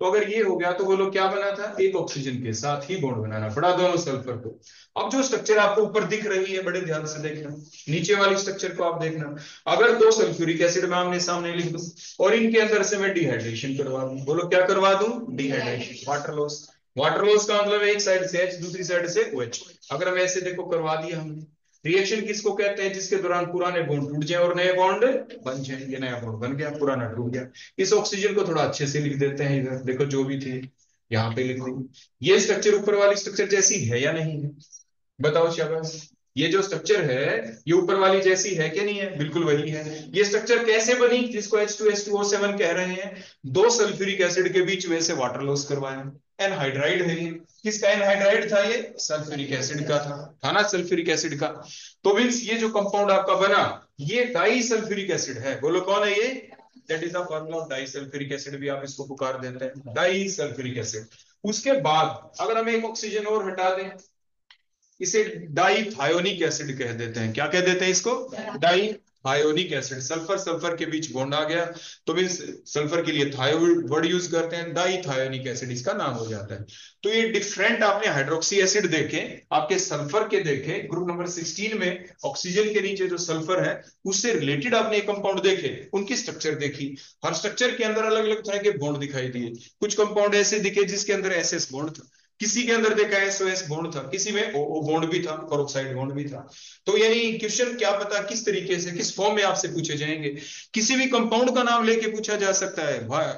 तो अगर ये हो गया तो बोलो क्या बना था? एक ऑक्सीजन के साथ ही बॉन्ड बनाना पड़ा दोनों सल्फर को। अब जो स्ट्रक्चर आपको ऊपर दिख रही है, बड़े ध्यान से देखना, नीचे वाली स्ट्रक्चर को आप देखना। अगर दो सल्फ्यूरिक एसिड मैं आमने सामने लिख दूं, और इनके अंदर से मैं डिहाइड्रेशन करवा दूं, बोलो क्या करवा दूं? Dehydration, water loss. Water loss का मतलब एक साइड से H, दूसरी साइड से OH। अगर हम ऐसे देखो करवा दिया हमने। रिएक्शन किसको कहते हैं? जिसके दौरान पुराने बॉन्ड टूट जाए और नए बॉन्ड बन जाए। ये नया बॉन्ड बन गया, पुराना टूट गया। इस ऑक्सीजन को थोड़ा अच्छे से लिख देते हैं, इधर देखो जो भी थी यहाँ पे लिख दी। ये स्ट्रक्चर ऊपर वाली स्ट्रक्चर जैसी है या नहीं है? बताओ शाबाश। ये जो स्ट्रक्चर है, ये ऊपर वाली जैसी है कि नहीं है? बिल्कुल वही है। ये स्ट्रक्चर कैसे बनी, जिसको H2S2O7 कह रहे हैं? दो सल्फ्यूरिक एसिड के बीच में से वाटर लॉस करवाया। एनहाइड्राइड है ये। किसका एनहाइड्राइड था? ये सल्फ्यूरिक एसिड का था ना, सल्फ्यूरिक एसिड का। तो मीन्स ये जो कंपाउंड आपका बना, ये डाई सल्फ्यूरिक एसिड है। बोलो कौन है ये? That is the formula of disulphuric acid, भी आप इसको पुकार देते हैं डाई सल्फ्यूरिक एसिड। उसके बाद अगर हम एक ऑक्सीजन और हटा दें, इसे डाइथायोनिक एसिड कह देते हैं। क्या कह देते हैं इसको? डाइथायोनिक एसिड। सल्फर सल्फर के बीच बॉन्ड आ गया, तो भी सल्फर के लिए थायो वर्ड यूज करते हैं, डाइथायोनिक एसिड इसका नाम हो जाता है। तो ये डिफरेंट आपने हाइड्रोक्सी एसिड देखे, आपके सल्फर के देखे, ग्रुप नंबर 16 में ऑक्सीजन के नीचे जो सल्फर है उससे रिलेटेड आपने एक कंपाउंड देखे, उनकी स्ट्रक्चर देखी। हर स्ट्रक्चर के अंदर अलग अलग तरह के बॉन्ड दिखाई दिए। कुछ कंपाउंड ऐसे दिखे जिसके अंदर SS बॉन्ड था, किसी के अंदर देखा SOS बॉन्ड था, किसी में OO बॉन्ड भी था, पेरोक्साइड बॉन्ड भी था। तो यानी क्वेश्चन क्या पता किस तरीके से, किस फॉर्म में आपसे पूछे जाएंगे। किसी भी कंपाउंड का नाम लेके पूछा जा सकता है,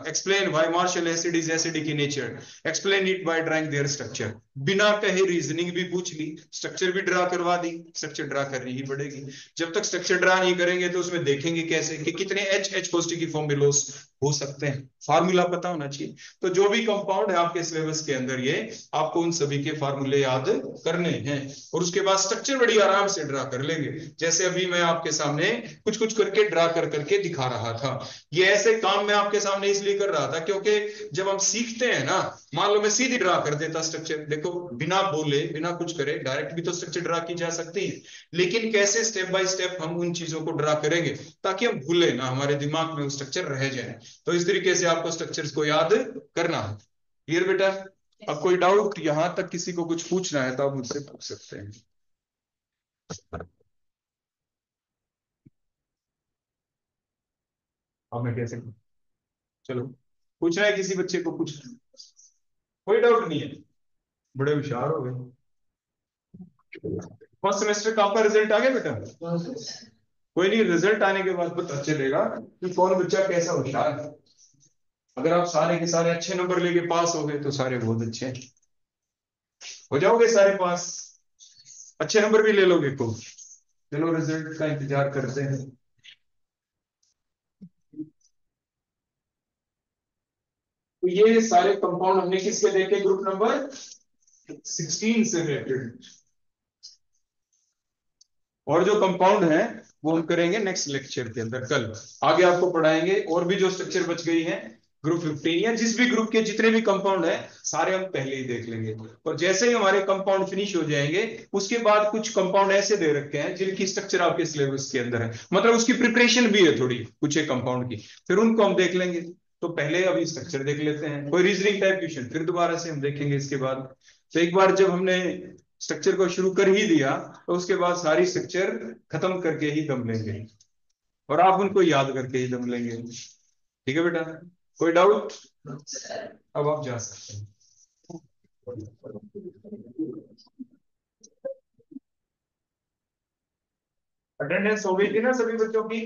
explain why Marshall acid is acidic in nature, explain it by drawing their structure. बिना कहे रीजनिंग भी पूछ ली, स्ट्रक्चर भी ड्रा करवा दी। स्ट्रक्चर ड्रा करनी ही पड़ेगी, जब तक स्ट्रक्चर ड्रा नहीं करेंगे तो उसमें देखेंगे कैसे कि कितने H पॉजिटिव की फॉर्म में लॉस हो सकते हैं। फार्मूला पता होना चाहिए। तो जो भी कंपाउंड है आपके सिलेबस के अंदर, ये आपको उन सभी के फार्मूले याद करने हैं, और उसके बाद स्ट्रक्चर बड़ी आराम से ड्रा कर लेंगे। जैसे अभी मैं आपके सामने कुछ कुछ करके ड्रा कर करके दिखा रहा था। ये ऐसे काम मैं आपके सामने इसलिए कर रहा था क्योंकि जब हम सीखते हैं ना, मान लो मैं सीधी ड्रा कर देता स्ट्रक्चर, देखो बिना बोले बिना कुछ करे डायरेक्ट भी तो स्ट्रक्चर ड्रा की जा सकती है, लेकिन कैसे स्टेप बाय स्टेप हम उन चीजों को ड्रा करेंगे ताकि हम भूले ना, हमारे दिमाग में वो स्ट्रक्चर रह जाए। तो इस तरीके से आपको स्ट्रक्चर्स को याद करना है। क्लियर बेटा? अब कोई डाउट यहां तक किसी को कुछ पूछना है तो आप मुझसे पूछ सकते हैं। अब मैं कैसे, चलो पूछना है किसी बच्चे को, पूछ, कोई डाउट नहीं है? बड़े होशियार हो गए। फर्स्ट सेमेस्टर का आपका रिजल्ट आ गया बेटा? कोई नहीं, रिजल्ट आने के बाद पता चलेगा कि कौन बच्चा कैसा होशियार है। अगर आप सारे के सारे अच्छे नंबर लेके पास हो गए तो सारे बहुत अच्छे हैं, हो जाओगे सारे पास, अच्छे नंबर भी ले लोगे तो। चलो रिजल्ट का इंतजार करते हैं। तो ये सारे कंपाउंड हमने किसके देखे? ग्रुप नंबर 16 से रिलेटेड। और जो कंपाउंड है वो हम करेंगे नेक्स्ट लेक्चर के अंदर, कल आगे आपको पढ़ाएंगे। और भी जो स्ट्रक्चर बच गई है ग्रुप 15 या जिस भी ग्रुप के जितने भी कंपाउंड है सारे हम पहले ही देख लेंगे। और जैसे ही हमारे कंपाउंड फिनिश हो जाएंगे उसके बाद कुछ कंपाउंड ऐसे दे रखे हैं जिनकी स्ट्रक्चर आपके सिलेबस के अंदर है, मतलब उसकी प्रिपरेशन भी है थोड़ी कुछ एक कंपाउंड की, फिर उनको हम देख लेंगे। तो पहले अभी स्ट्रक्चर देख लेते हैं, कोई रीजनिंग टाइप क्वेश्चन फिर दोबारा से हम देखेंगे इसके बाद। तो एक बार जब हमने स्ट्रक्चर को शुरू कर ही दिया तो उसके बाद सारी स्ट्रक्चर खत्म करके ही दम लेंगे, और आप उनको याद करके ही दम लेंगे। ठीक है बेटा, कोई डाउट? अब आप जा सकते हैं। अटेंडेंस हो गई थी ना सभी बच्चों की?